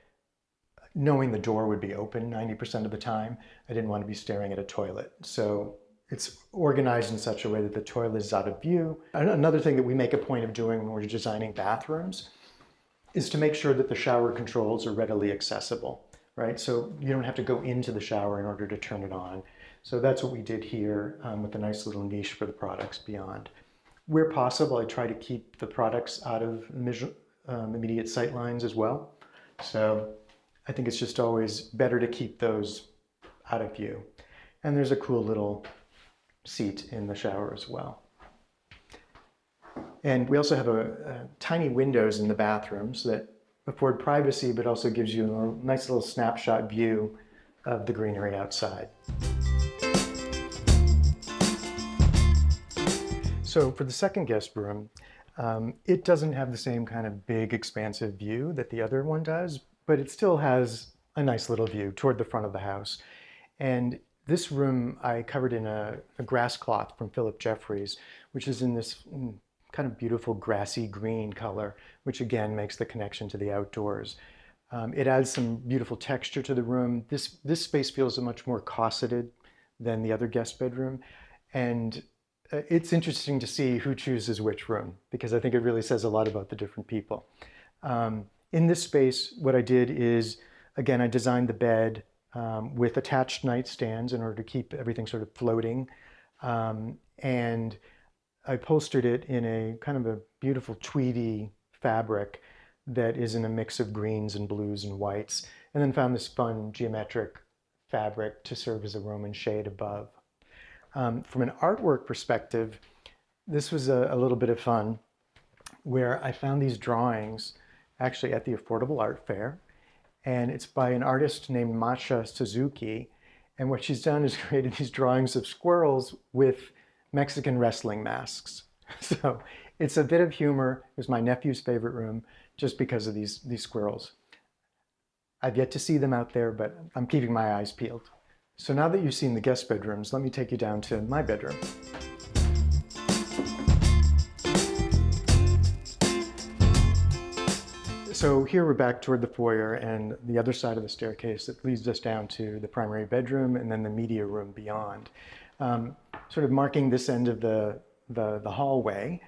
knowing the door would be open 90% of the time, I didn't want to be staring at a toilet. So it's organized in such a way that the toilet is out of view. Another thing that we make a point of doing when we're designing bathrooms is to make sure that the shower controls are readily accessible, right? So you don't have to go into the shower in order to turn it on. So that's what we did here with a nice little niche for the products beyond. Where possible, I try to keep the products out of immediate sight lines as well. So I think it's just always better to keep those out of view. And there's a cool little seat in the shower as well. And we also have tiny windows in the bathrooms that afford privacy, but also gives you a nice little snapshot view of the greenery outside. So for the second guest room, it doesn't have the same kind of big, expansive view that the other one does, but it still has a nice little view toward the front of the house. And this room I covered in a grass cloth from Philip Jeffries, which is in this kind of beautiful grassy green color, which again makes the connection to the outdoors. It adds some beautiful texture to the room. This space feels much more cosseted than the other guest bedroom. And it's interesting to see who chooses which room, because I think it really says a lot about the different people. In this space, what I did is, again, I designed the bed with attached nightstands in order to keep everything sort of floating. And I upholstered it in a kind of a beautiful tweedy fabric that is in a mix of greens and blues and whites, and then found this fun geometric fabric to serve as a Roman shade above. From an artwork perspective, this was a little bit of fun, where I found these drawings actually at the Affordable Art Fair, and it's by an artist named Masha Suzuki, and what she's done is created these drawings of squirrels with Mexican wrestling masks. So it's a bit of humor. It was my nephew's favorite room just because of these squirrels. I've yet to see them out there, but I'm keeping my eyes peeled. So now that you've seen the guest bedrooms, let me take you down to my bedroom. So here we're back toward the foyer and the other side of the staircase that leads us down to the primary bedroom and then the media room beyond. Sort of marking this end of the hallway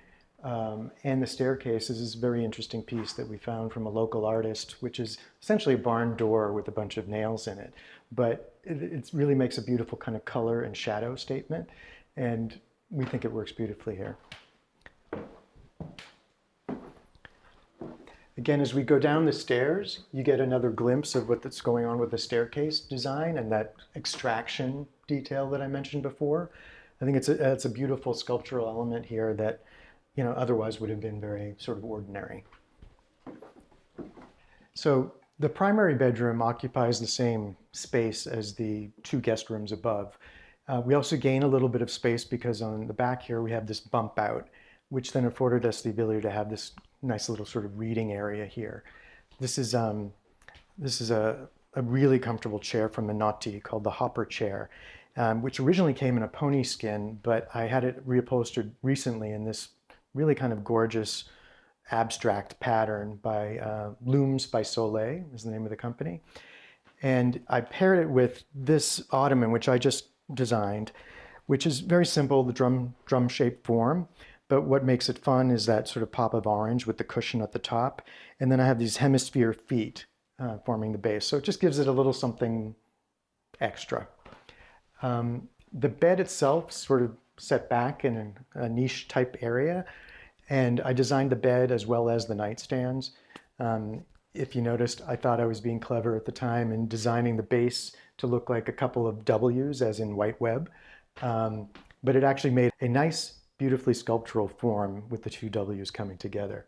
and the staircase is this very interesting piece that we found from a local artist, which is essentially a barn door with a bunch of nails in it. But it really makes a beautiful kind of color and shadow statement, and we think it works beautifully here. Again, as we go down the stairs, you get another glimpse of what's going on with the staircase design and that extraction detail that I mentioned before. I think it's a beautiful sculptural element here that, you know, otherwise would have been very sort of ordinary. So the primary bedroom occupies the same space as the two guest rooms above. We also gain a little bit of space because on the back here we have this bump out, which then afforded us the ability to have this nice little sort of reading area here. This is a really comfortable chair from Minotti called the Hopper chair, which originally came in a pony skin, but I had it reupholstered recently in this really kind of gorgeous abstract pattern by Looms by Soleil is the name of the company. And I paired it with this ottoman, which I just designed, which is very simple, the drum-shaped form. But what makes it fun is that sort of pop of orange with the cushion at the top. And then I have these hemisphere feet forming the base. So it just gives it a little something extra. The bed itself sort of set back in a niche type area. And I designed the bed as well as the nightstands. If you noticed, I thought I was being clever at the time in designing the base to look like a couple of W's, as in White Webb. But it actually made a nice, beautifully sculptural form with the two W's coming together.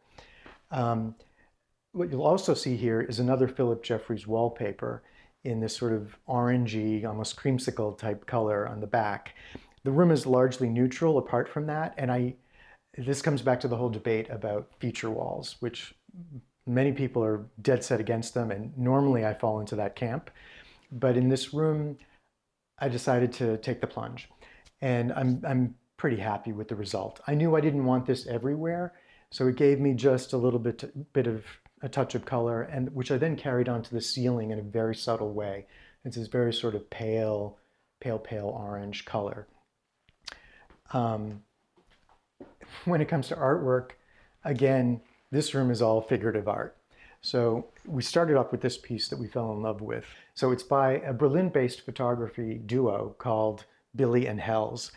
What you'll also see here is another Philip Jeffries wallpaper in this sort of orangey, almost creamsicle type color on the back. The room is largely neutral apart from that, and this comes back to the whole debate about feature walls, which many people are dead set against them, and normally I fall into that camp. But in this room, I decided to take the plunge, and I'm pretty happy with the result. I knew I didn't want this everywhere, so it gave me just a little bit of a touch of color, and which I then carried onto the ceiling in a very subtle way. It's this very sort of pale orange color. When it comes to artwork, again, this room is all figurative art. So we started off with this piece that we fell in love with. So it's by a Berlin-based photography duo called Billy and Hells.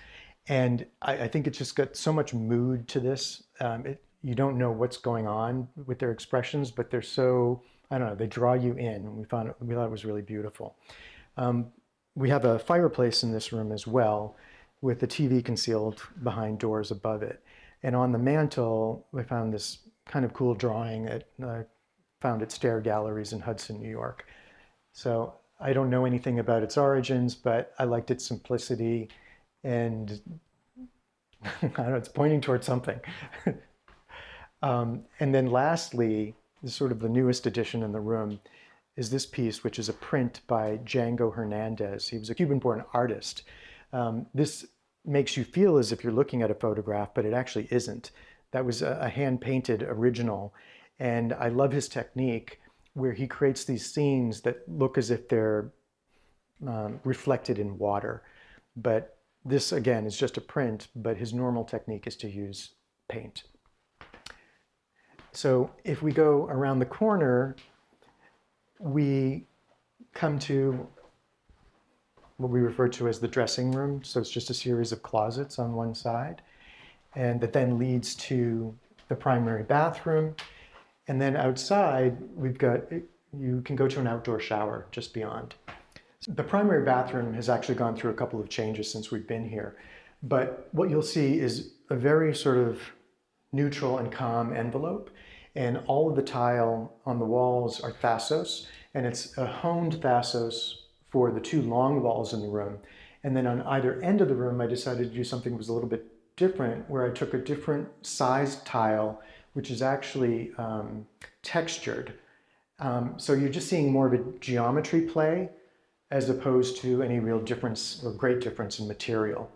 And I think it's just got so much mood to this. You don't know what's going on with their expressions, but they're so I don't know, they draw you in. We thought it was really beautiful. We have a fireplace in this room as well, with the TV concealed behind doors above it. And on the mantle, we found this kind of cool drawing that I found at Stair Galleries in Hudson, New York. So I don't know anything about its origins, but I liked its simplicity, and I don't know, it's pointing towards something. And then lastly, sort of the newest addition in the room is this piece, which is a print by Django Hernandez. He was a Cuban-born artist. This makes you feel as if you're looking at a photograph, but it actually isn't. That was a hand-painted original, and I love his technique where he creates these scenes that look as if they're reflected in water. But this, again, is just a print, but his normal technique is to use paint. So if we go around the corner, we come to what we refer to as the dressing room. So it's just a series of closets on one side, and that then leads to the primary bathroom. And then outside, you can go to an outdoor shower just beyond. The primary bathroom has actually gone through a couple of changes since we've been here. But what you'll see is a very sort of neutral and calm envelope. And all of the tile on the walls are thassos, and it's a honed thassos for the two long walls in the room. And then on either end of the room, I decided to do something that was a little bit different, where I took a different sized tile, which is actually textured. So you're just seeing more of a geometry play as opposed to any real difference or great difference in material.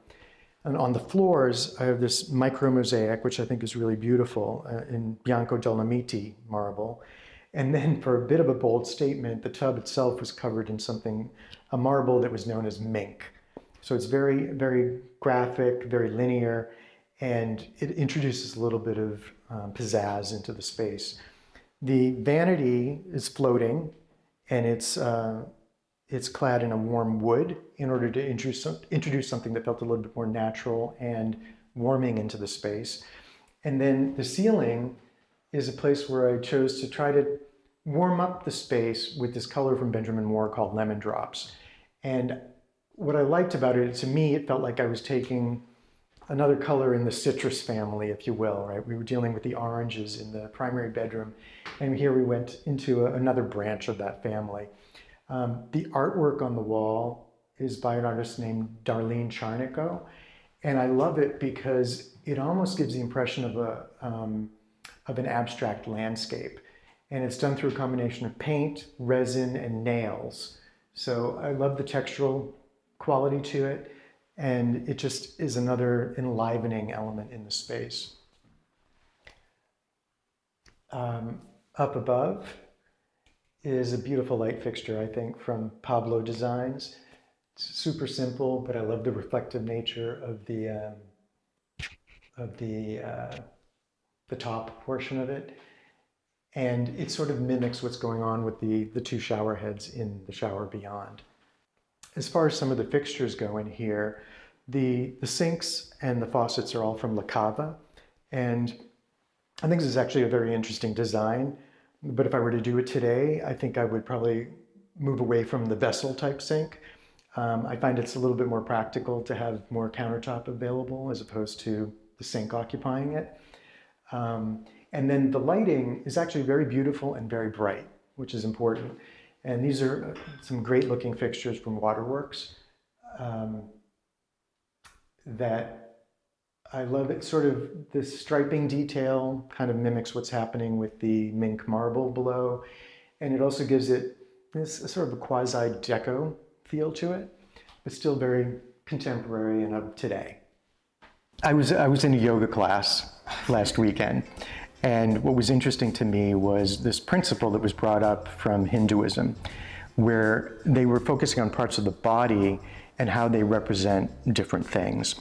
And on the floors, I have this micro mosaic, which I think is really beautiful, in Bianco Dolomiti marble. And then for a bit of a bold statement, the tub itself was covered in a marble that was known as mink. So it's very, very graphic, very linear, and it introduces a little bit of pizzazz into the space. The vanity is floating, and it's clad in a warm wood in order to introduce something that felt a little bit more natural and warming into the space. And then the ceiling is a place where I chose to try to warm up the space with this color from Benjamin Moore called Lemon Drops. And what I liked about it, to me, it felt like I was taking another color in the citrus family, if you will, right? We were dealing with the oranges in the primary bedroom, and here we went into another branch of that family. The artwork on the wall is by an artist named Darlene Charnico, and I love it because it almost gives the impression of an abstract landscape. And it's done through a combination of paint, resin, and nails. So I love the textural quality to it, and it just is another enlivening element in the space. Up above is a beautiful light fixture, I think, from Pablo Designs. It's super simple, but I love the reflective nature of the top portion of it. And it sort of mimics what's going on with the two shower heads in the shower beyond. As far as some of the fixtures go in here, the sinks and the faucets are all from La Cava. And I think this is actually a very interesting design. But if I were to do it today, I think I would probably move away from the vessel type sink. I find it's a little bit more practical to have more countertop available as opposed to the sink occupying it. And then the lighting is actually very beautiful and very bright, which is important. And these are some great looking fixtures from Waterworks that I love. It sort of, this striping detail kind of mimics what's happening with the mink marble below. And it also gives it this sort of a quasi-deco feel to it, but still very contemporary and of today. I was in a yoga class last weekend, and what was interesting to me was this principle that was brought up from Hinduism, where they were focusing on parts of the body and how they represent different things.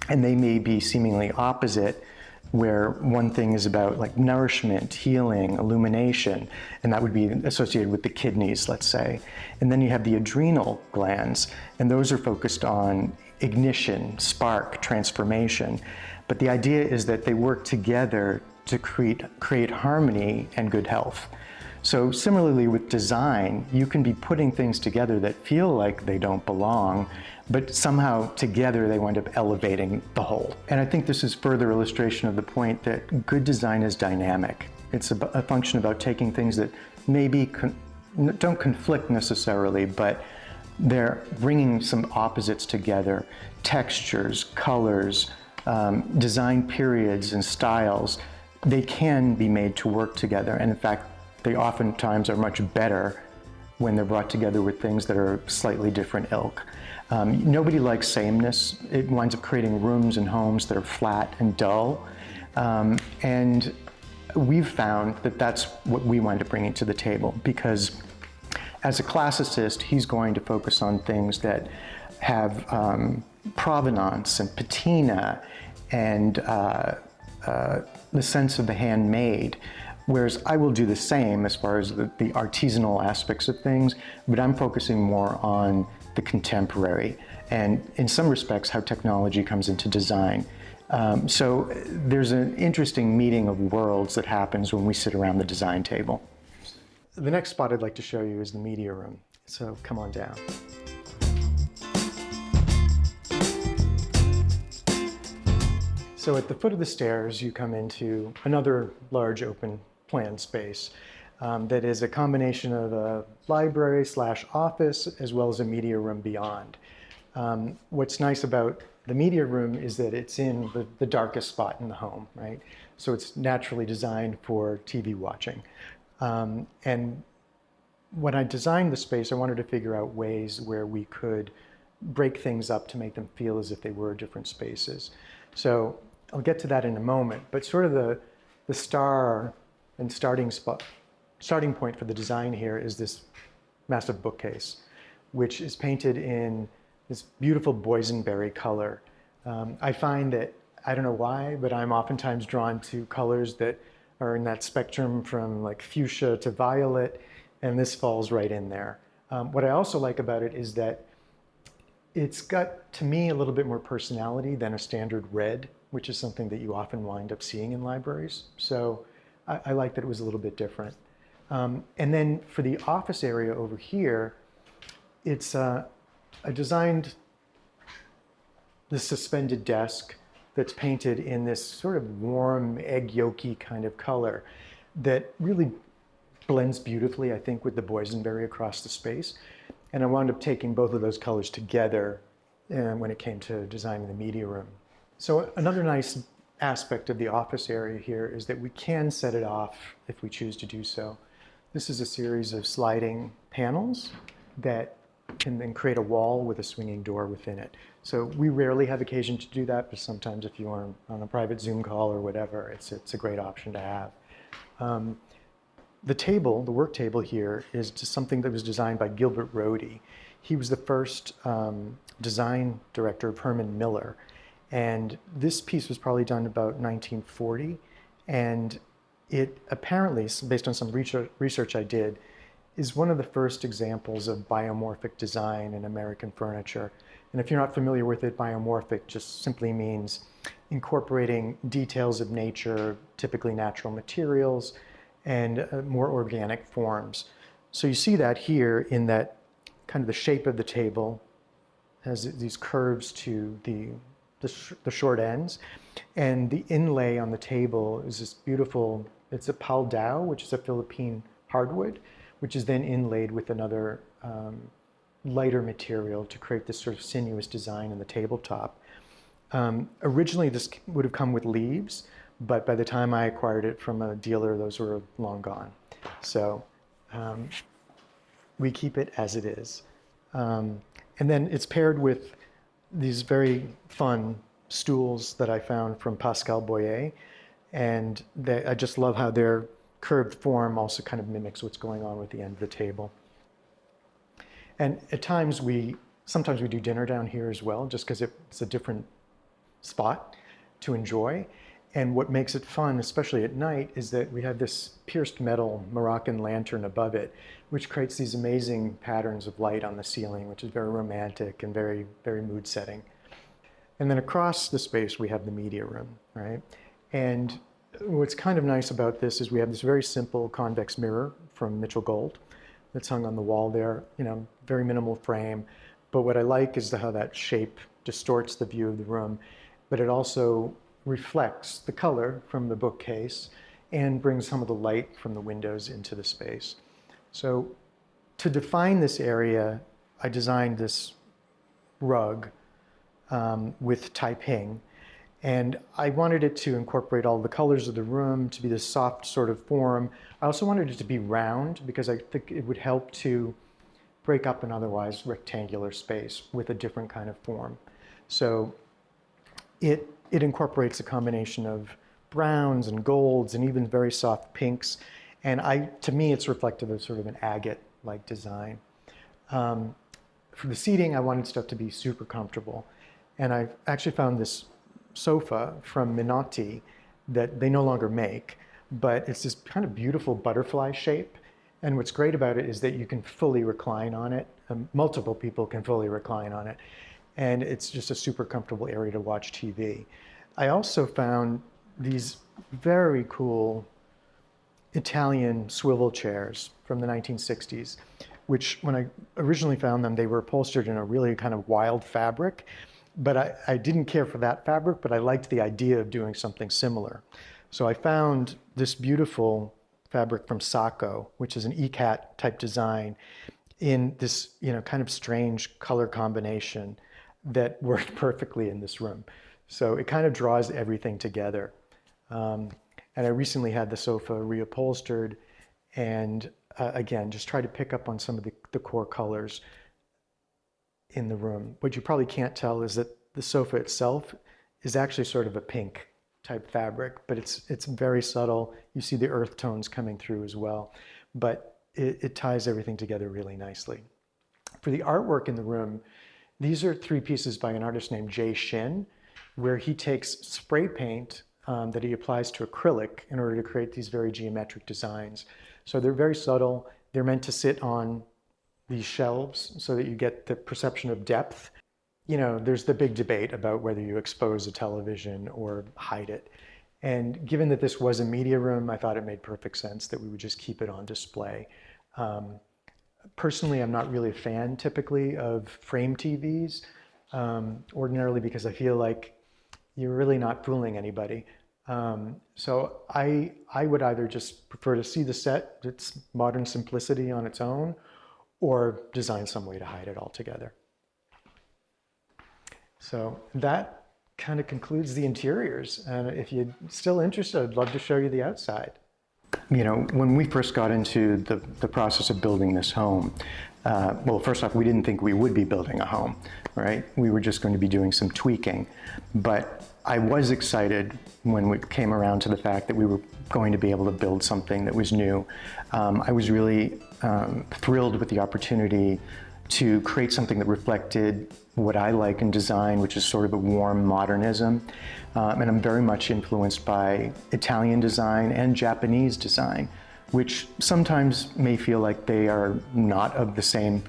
And they may be seemingly opposite, where one thing is about like nourishment, healing, illumination, and that would be associated with the kidneys, let's say. And then you have the adrenal glands, and those are focused on ignition, spark, transformation. But the idea is that they work together to create harmony and good health. So similarly with design, you can be putting things together that feel like they don't belong, but somehow together they wind up elevating the whole. And I think this is further illustration of the point that good design is dynamic. It's a function about taking things that maybe don't conflict necessarily, but they're bringing some opposites together, textures, colors, design periods and styles. They can be made to work together, and in fact, they oftentimes are much better when they're brought together with things that are slightly different ilk. Nobody likes sameness. It winds up creating rooms and homes that are flat and dull. And we've found that that's what we wind up bringing to the table, because as a classicist, he's going to focus on things that have provenance and patina and the sense of the handmade. Whereas I will do the same as far as the artisanal aspects of things, but I'm focusing more on the contemporary and in some respects how technology comes into design. So there's an interesting meeting of worlds that happens when we sit around the design table. The next spot I'd like to show you is the media room. So come on down. So at the foot of the stairs, you come into another large open plan space that is a combination of a library / office as well as a media room beyond. What's nice about the media room is that it's in the darkest spot in the home, right? So it's naturally designed for TV watching. And when I designed the space, I wanted to figure out ways where we could break things up to make them feel as if they were different spaces. So I'll get to that in a moment, but sort of the star and starting point for the design here is this massive bookcase, which is painted in this beautiful boysenberry color. I find that, I don't know why, but I'm oftentimes drawn to colors that are in that spectrum from like fuchsia to violet, and this falls right in there. What I also like about it is that it's got, to me, a little bit more personality than a standard red, which is something that you often wind up seeing in libraries. So I like that it was a little bit different. And then for the office area over here, it's I designed this suspended desk that's painted in this sort of warm, egg yolky kind of color that really blends beautifully, I think, with the boysenberry across the space. And I wound up taking both of those colors together when it came to designing the media room. So another nice aspect of the office area here is that we can set it off if we choose to do so. This is a series of sliding panels that can then create a wall with a swinging door within it. So we rarely have occasion to do that, but sometimes if you are on a private Zoom call or whatever, it's a great option to have. The table, the work table here, is just something that was designed by Gilbert Rohde. He was the first design director of Herman Miller. And this piece was probably done about 1940. And it apparently, based on some research I did, is one of the first examples of biomorphic design in American furniture. And if you're not familiar with it, biomorphic just simply means incorporating details of nature, typically natural materials, and more organic forms. So you see that here in that kind of the shape of the table has these curves to the short ends. And the inlay on the table is this beautiful, it's a paldao, which is a Philippine hardwood, which is then inlaid with another lighter material to create this sort of sinuous design in the tabletop. Originally, this would have come with leaves, but by the time I acquired it from a dealer, those were long gone. So we keep it as it is. And then it's paired with these very fun stools that I found from Pascal Boyer. And I just love how their curved form also kind of mimics what's going on with the end of the table. And at times sometimes we do dinner down here as well, just because it's a different spot to enjoy. And what makes it fun, especially at night, is that we have this pierced metal Moroccan lantern above it, which creates these amazing patterns of light on the ceiling, which is very romantic and very, very mood setting. And then across the space, we have the media room, right? And what's kind of nice about this is we have this very simple convex mirror from Mitchell Gold that's hung on the wall there, very minimal frame. But what I like is how that shape distorts the view of the room, but it also reflects the color from the bookcase and brings some of the light from the windows into the space. So to define this area, I designed this rug with Taiping, and I wanted it to incorporate all the colors of the room, to be this soft sort of form. I also wanted it to be round because I think it would help to break up an otherwise rectangular space with a different kind of form. So it incorporates a combination of browns and golds and even very soft pinks. And to me, it's reflective of sort of an agate-like design. For the seating, I wanted stuff to be super comfortable. And I actually found this sofa from Minotti that they no longer make, but it's this kind of beautiful butterfly shape. And what's great about it is that you can fully recline on it. Multiple people can fully recline on it. And it's just a super comfortable area to watch TV. I also found these very cool Italian swivel chairs from the 1960s, which when I originally found them, they were upholstered in a really kind of wild fabric. But I didn't care for that fabric, but I liked the idea of doing something similar. So I found this beautiful fabric from Stucco, which is an ECAT type design, in this kind of strange color combination that worked perfectly in this room. So it kind of draws everything together. And I recently had the sofa reupholstered, and again, just try to pick up on some of the core colors in the room. What you probably can't tell is that the sofa itself is actually sort of a pink type fabric, but it's very subtle. You see the earth tones coming through as well, but it ties everything together really nicely. For the artwork in the room, these are 3 pieces by an artist named Jay Shin, where he takes spray paint that he applies to acrylic in order to create these very geometric designs. So they're very subtle. They're meant to sit on these shelves so that you get the perception of depth. There's the big debate about whether you expose a television or hide it. And given that this was a media room, I thought it made perfect sense that we would just keep it on display. Personally, I'm not really a fan typically of frame TVs, ordinarily because I feel like you're really not fooling anybody. So I would either just prefer to see the set, its modern simplicity on its own, or design some way to hide it altogether. So that kind of concludes the interiors. And if you're still interested, I'd love to show you the outside. When we first got into the process of building this home, well, first off, we didn't think we would be building a home, right? We were just going to be doing some tweaking. But I was excited when we came around to the fact that we were going to be able to build something that was new. I was really thrilled with the opportunity to create something that reflected what I like in design, which is sort of a warm modernism. And I'm very much influenced by Italian design and Japanese design, which sometimes may feel like they are not on the same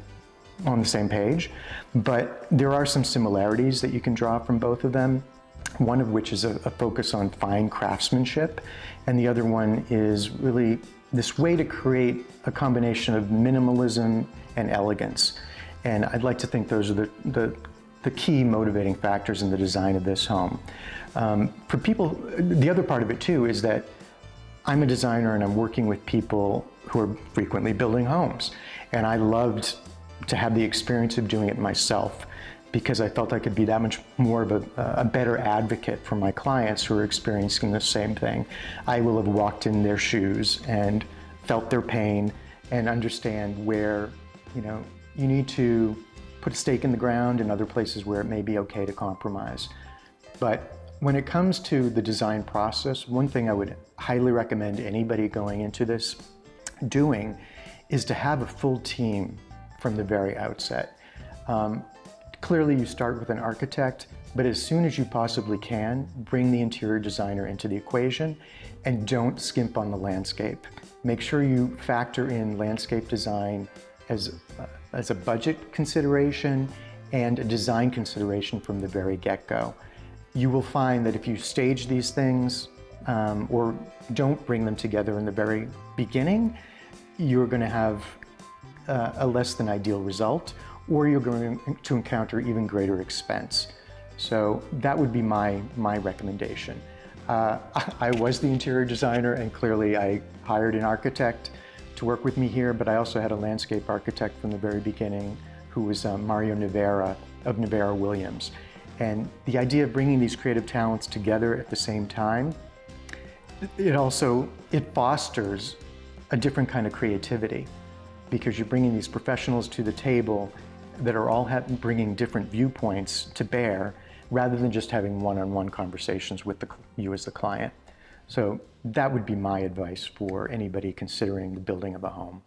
page, but there are some similarities that you can draw from both of them. One of which is a focus on fine craftsmanship, and the other one is really this way to create a combination of minimalism and elegance. And I'd like to think those are the key motivating factors in the design of this home. For people, the other part of it too is that I'm a designer and I'm working with people who are frequently building homes. And I loved to have the experience of doing it myself, because I felt I could be that much more of a better advocate for my clients who are experiencing the same thing. I will have walked in their shoes and felt their pain and understand where, you need to put a stake in the ground and other places where it may be okay to compromise. But when it comes to the design process, one thing I would highly recommend anybody going into this doing is to have a full team from the very outset. Clearly you start with an architect, but as soon as you possibly can, bring the interior designer into the equation and don't skimp on the landscape. Make sure you factor in landscape design as a budget consideration and a design consideration from the very get-go. You will find that if you stage these things or don't bring them together in the very beginning, you're going to have a less than ideal result, or you're going to encounter even greater expense. So that would be my recommendation. I was the interior designer, and clearly I hired an architect to work with me here, but I also had a landscape architect from the very beginning who was Mario Navera of Navera Williams. And the idea of bringing these creative talents together at the same time, it fosters a different kind of creativity, because you're bringing these professionals to the table that are all bringing different viewpoints to bear, rather than just having one-on-one conversations with you as the client. So that would be my advice for anybody considering the building of a home.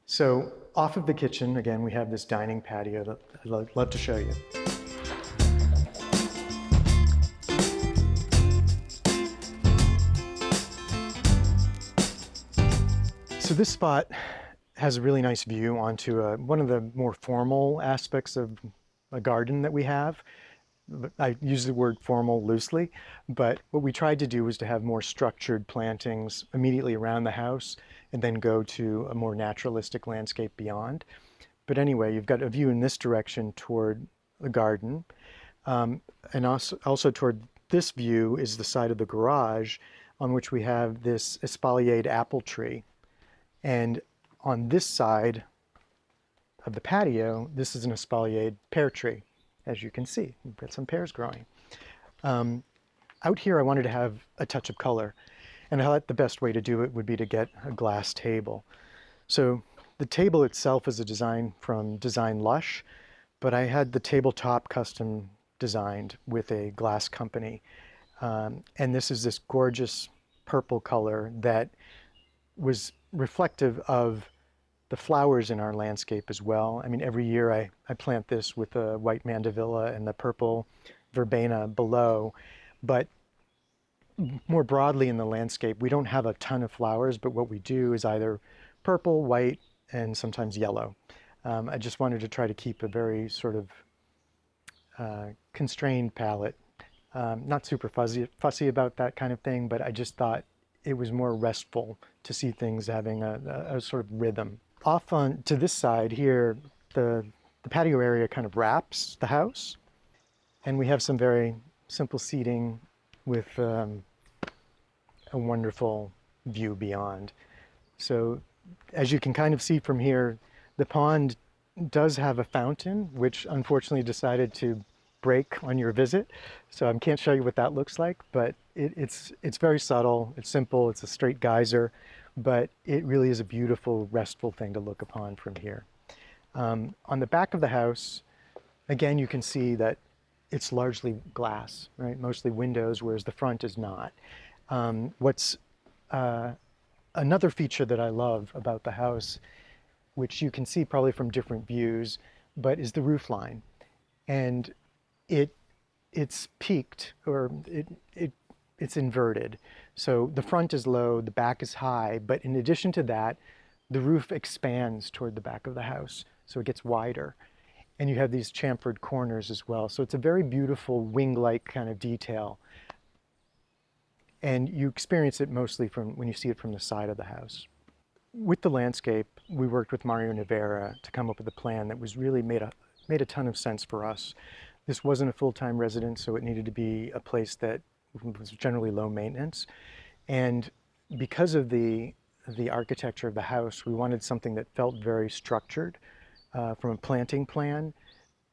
So off of the kitchen, again, we have this dining patio that I'd love to show you. So this spot has a really nice view onto one of the more formal aspects of a garden that we have. I use the word formal loosely, but what we tried to do was to have more structured plantings immediately around the house and then go to a more naturalistic landscape beyond. But anyway, you've got a view in this direction toward the garden. And also toward this view is the side of the garage on which we have this espaliered apple tree. And on this side of the patio, this is an espaliered pear tree. As you can see, we've got some pears growing. Out here, I wanted to have a touch of color, and I thought the best way to do it would be to get a glass table. So the table itself is a design from Design Lush, but I had the tabletop custom designed with a glass company. And this is this gorgeous purple color that was reflective of the flowers in our landscape as well. I mean, every year I plant this with the white mandevilla and the purple verbena below. But more broadly in the landscape, we don't have a ton of flowers, but what we do is either purple, white, and sometimes yellow. I just wanted to try to keep a very sort of constrained palette. Not super fussy about that kind of thing, but I just thought it was more restful to see things having a sort of rhythm. Off on to this side here, the patio area kind of wraps the house, and we have some very simple seating with a wonderful view beyond. So as you can kind of see from here, the pond does have a fountain, which unfortunately decided to break on your visit. So I can't show you what that looks like, but it's very subtle, it's simple, it's a straight geyser, but it really is a beautiful, restful thing to look upon from here. On the back of the house, again, you can see that it's largely glass, right? Mostly windows, whereas the front is not. What's another feature that I love about the house, which you can see probably from different views, but is the roof line. And it's peaked, or it's inverted. So the front is low, the back is high, but in addition to that, the roof expands toward the back of the house, so it gets wider. And you have these chamfered corners as well. So it's a very beautiful wing-like kind of detail. And you experience it mostly when you see it from the side of the house. With the landscape, we worked with Mario Navera to come up with a plan that was really made a ton of sense for us. This wasn't a full-time residence, so it needed to be a place that was generally low maintenance. And because of the architecture of the house, we wanted something that felt very structured from a planting plan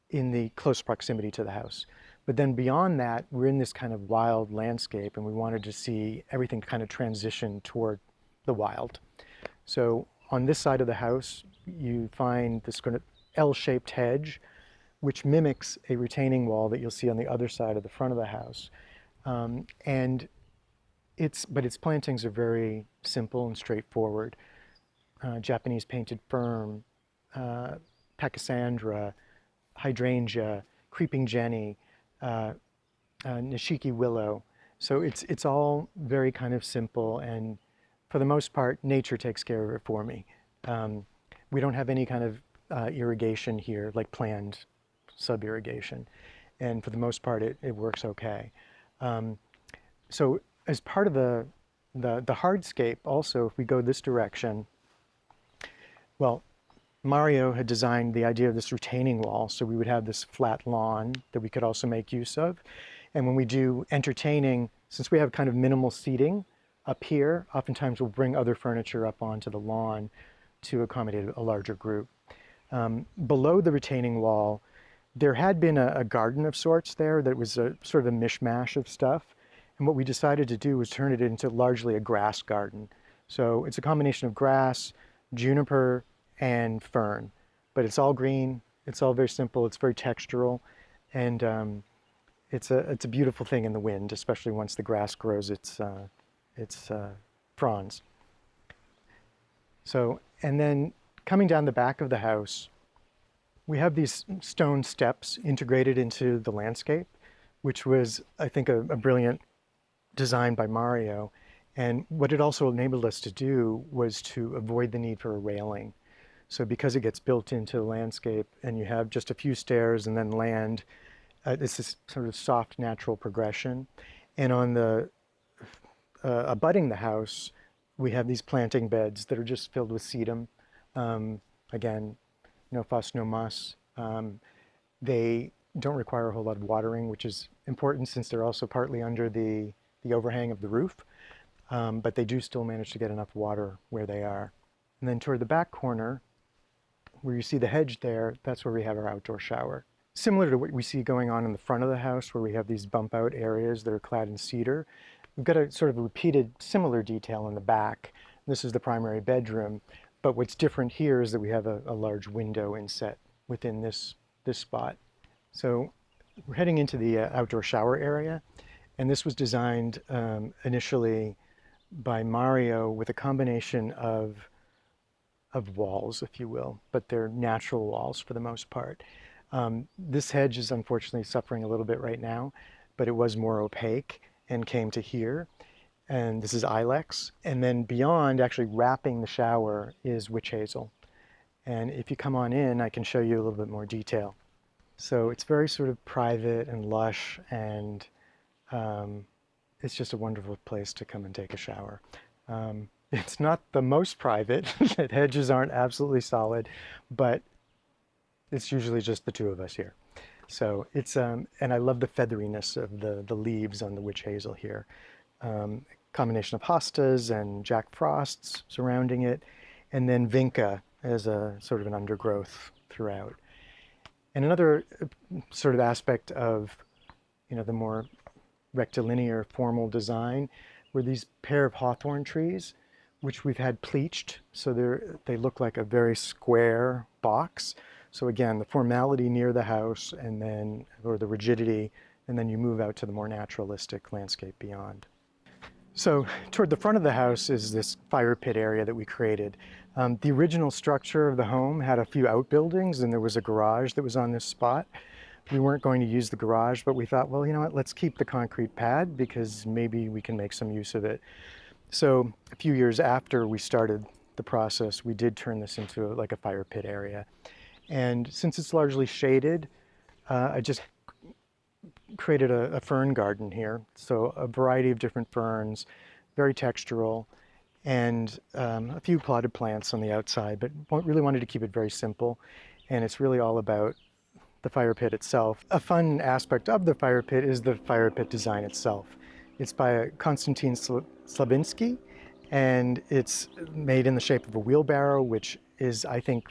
in the close proximity to the house. But then beyond that, we're in this kind of wild landscape, and we wanted to see everything kind of transition toward the wild. So on this side of the house, you find this kind of L-shaped hedge, which mimics a retaining wall that you'll see on the other side of the front of the house. And its plantings are very simple and straightforward. Japanese painted fern, pachysandra, hydrangea, creeping jenny, nishiki willow. So it's all very kind of simple, and for the most part, nature takes care of it for me. We don't have any kind of irrigation here, like planned sub-irrigation. And for the most part, it works okay. So as part of the hardscape also, if we go this direction, Well, Mario had designed the idea of this retaining wall, so we would have this flat lawn that we could also make use of. And when we do entertaining, since we have kind of minimal seating up here, oftentimes we'll bring other furniture up onto the lawn to accommodate a larger group. Below the retaining wall, there had been a garden of sorts there that was a sort of a mishmash of stuff. And what we decided to do was turn it into largely a grass garden. So it's a combination of grass, juniper, and fern, but it's all green. It's all very simple. It's very textural, and it's a beautiful thing in the wind, especially once the grass grows its fronds. So, and then coming down the back of the house, we have these stone steps integrated into the landscape, which was, I think, a brilliant design by Mario. And what it also enabled us to do was to avoid the need for a railing. So because it gets built into the landscape and you have just a few stairs and then land, it's this sort of soft, natural progression. And on the abutting the house, we have these planting beds that are just filled with sedum. Again, no fuss, no muss. They don't require a whole lot of watering, which is important since they're also partly under the overhang of the roof. But they do still manage to get enough water where they are. And then toward the back corner, where you see the hedge there, that's where we have our outdoor shower. Similar to what we see going on in the front of the house, where we have these bump out areas that are clad in cedar, we've got a sort of repeated similar detail in the back. This is the primary bedroom, but what's different here is that we have a large window inset within this spot. So we're heading into the outdoor shower area, and this was designed initially by Mario with a combination of walls, if you will, but they're natural walls for the most part. This hedge is unfortunately suffering a little bit right now, but it was more opaque and came to here. And this is ilex. And then beyond, actually wrapping the shower, is witch hazel. And if you come on in, I can show you a little bit more detail. So it's very sort of private and lush, and it's just a wonderful place to come and take a shower. It's not the most private. The hedges aren't absolutely solid, but it's usually just the two of us here. So it's, and I love the featheriness of the leaves on the witch hazel here. Combination of hostas and Jack Frosts surrounding it, and then vinca as a sort of an undergrowth throughout. And another sort of aspect of, the more rectilinear formal design were these pair of hawthorn trees, which we've had pleached, so they look like a very square box. So again, the formality near the house, and then, or the rigidity, and then you move out to the more naturalistic landscape beyond. So toward the front of the house is this fire pit area that we created. The original structure of the home had a few outbuildings, and there was a garage that was on this spot. We weren't going to use the garage, but we thought, well, you know what, let's keep the concrete pad because maybe we can make some use of it. So a few years after we started the process, we did turn this into like a fire pit area. And since it's largely shaded, I just created a fern garden here. So a variety of different ferns, very textural, and a few potted plants on the outside, but really wanted to keep it very simple. And it's really all about the fire pit itself. A fun aspect of the fire pit is the fire pit design itself. It's by Konstantin Slavinsky, and it's made in the shape of a wheelbarrow, which is, I think,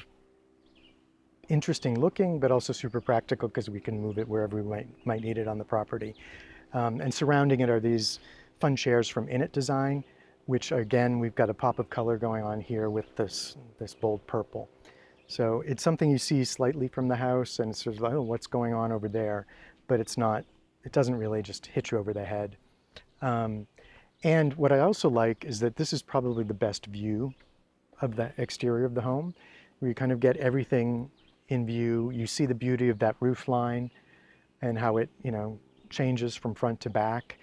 interesting looking, but also super practical because we can move it wherever we might need it on the property. And surrounding it are these fun chairs from Init Design, which again, we've got a pop of color going on here with this bold purple. So it's something you see slightly from the house, and it's sort of like, oh, what's going on over there? But it's not, it doesn't really just hit you over the head. And what I also like is that this is probably the best view of the exterior of the home, where you kind of get everything in view. You see the beauty of that roof line and how it, changes from front to back.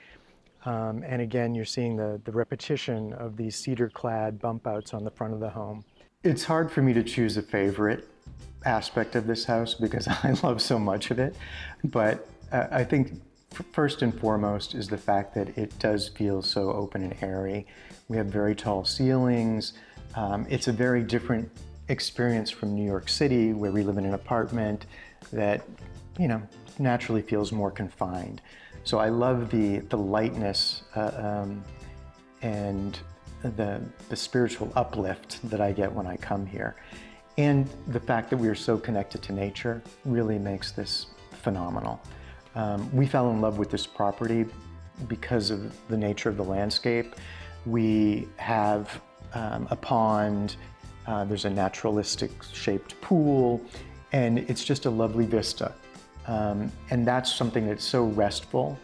And again, you're seeing the repetition of these cedar-clad bump outs on the front of the home. It's hard for me to choose a favorite aspect of this house because I love so much of it. But I think first and foremost is the fact that it does feel so open and airy. We have very tall ceilings. It's a very different experience from New York City, where we live in an apartment that, naturally feels more confined. So I love the lightness and the spiritual uplift that I get when I come here. And the fact that we are so connected to nature really makes this phenomenal. We fell in love with this property because of the nature of the landscape. We have a pond, there's a naturalistic shaped pool, and it's just a lovely vista. And that's something that's so restful.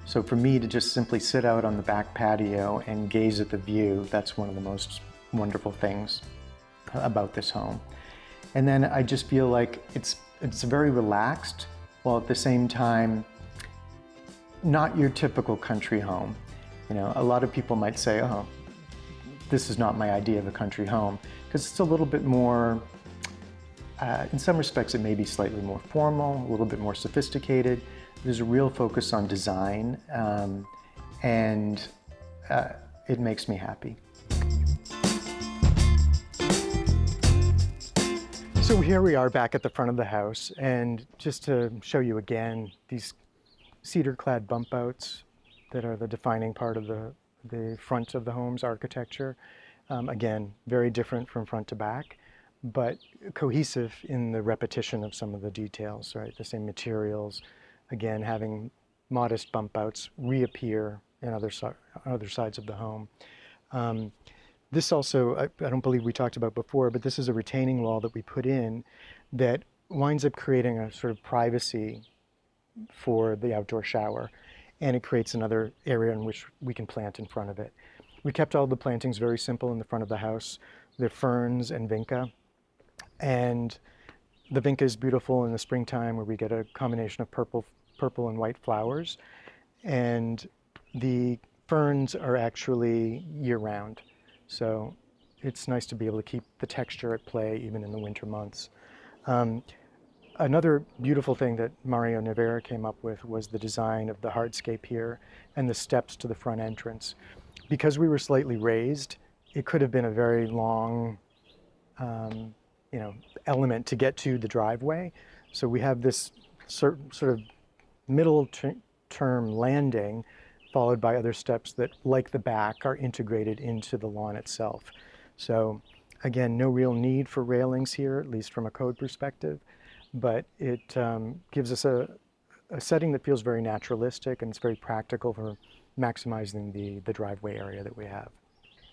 So for me to just simply sit out on the back patio and gaze at the view, that's one of the most wonderful things about this home. And then I just feel like it's very relaxed, while at the same time, not your typical country home. A lot of people might say, oh, this is not my idea of a country home, because it's a little bit more, in some respects, it may be slightly more formal, a little bit more sophisticated. There's a real focus on design, and it makes me happy. So here we are back at the front of the house, and just to show you again, these cedar-clad bump outs that are the defining part of the front of the home's architecture. Again, very different from front to back, but cohesive in the repetition of some of the details, right? The same materials, again, having modest bump outs reappear in other sides of the home. This also, I don't believe we talked about before, but this is a retaining wall that we put in that winds up creating a sort of privacy for the outdoor shower, and it creates another area in which we can plant in front of it. We kept all the plantings very simple in the front of the house. They're ferns and vinca, and the vinca is beautiful in the springtime, where we get a combination of purple and white flowers, and the ferns are actually year-round. So it's nice to be able to keep the texture at play even in the winter months. Another beautiful thing that Mario Nevera came up with was the design of the hardscape here and the steps to the front entrance. Because we were slightly raised, it could have been a very long element to get to the driveway. So we have this sort of middle term landing, followed by other steps that, like the back, are integrated into the lawn itself. So again, no real need for railings here, at least from a code perspective, but it gives us a setting that feels very naturalistic, and it's very practical for maximizing the driveway area that we have.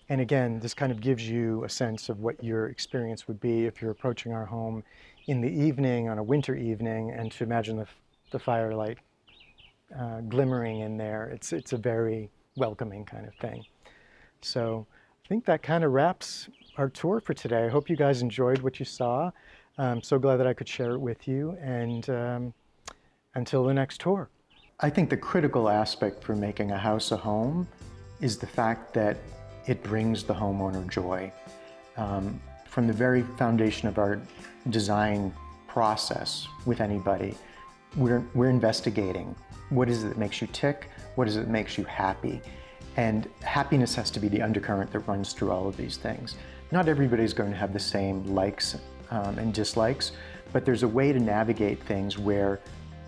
And again, this kind of gives you a sense of what your experience would be if you're approaching our home in the evening, on a winter evening, and to imagine the firelight glimmering in there. It's a very welcoming kind of thing. So I think that kind of wraps our tour for today. I hope you guys enjoyed what you saw. I'm so glad that I could share it with you, and until the next tour. I think the critical aspect for making a house a home is the fact that it brings the homeowner joy. From the very foundation of our design process with anybody, we're investigating what is it that makes you tick, what is it that makes you happy. And happiness has to be the undercurrent that runs through all of these things. Not everybody's going to have the same likes and dislikes, but there's a way to navigate things where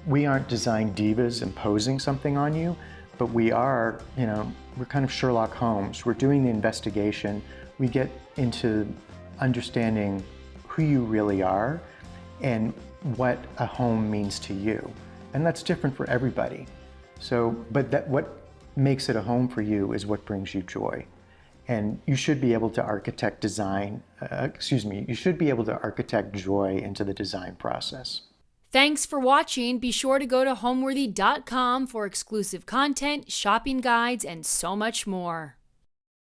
we aren't design divas imposing something on you, but we are, we're kind of Sherlock Holmes. We're doing the investigation. We get into understanding who you really are and what a home means to you. And that's different for everybody. So, but what makes it a home for you is what brings you joy. And you should be able to architect you should be able to architect joy into the design process. Thanks for watching. Be sure to go to homeworthy.com for exclusive content, shopping guides, and so much more.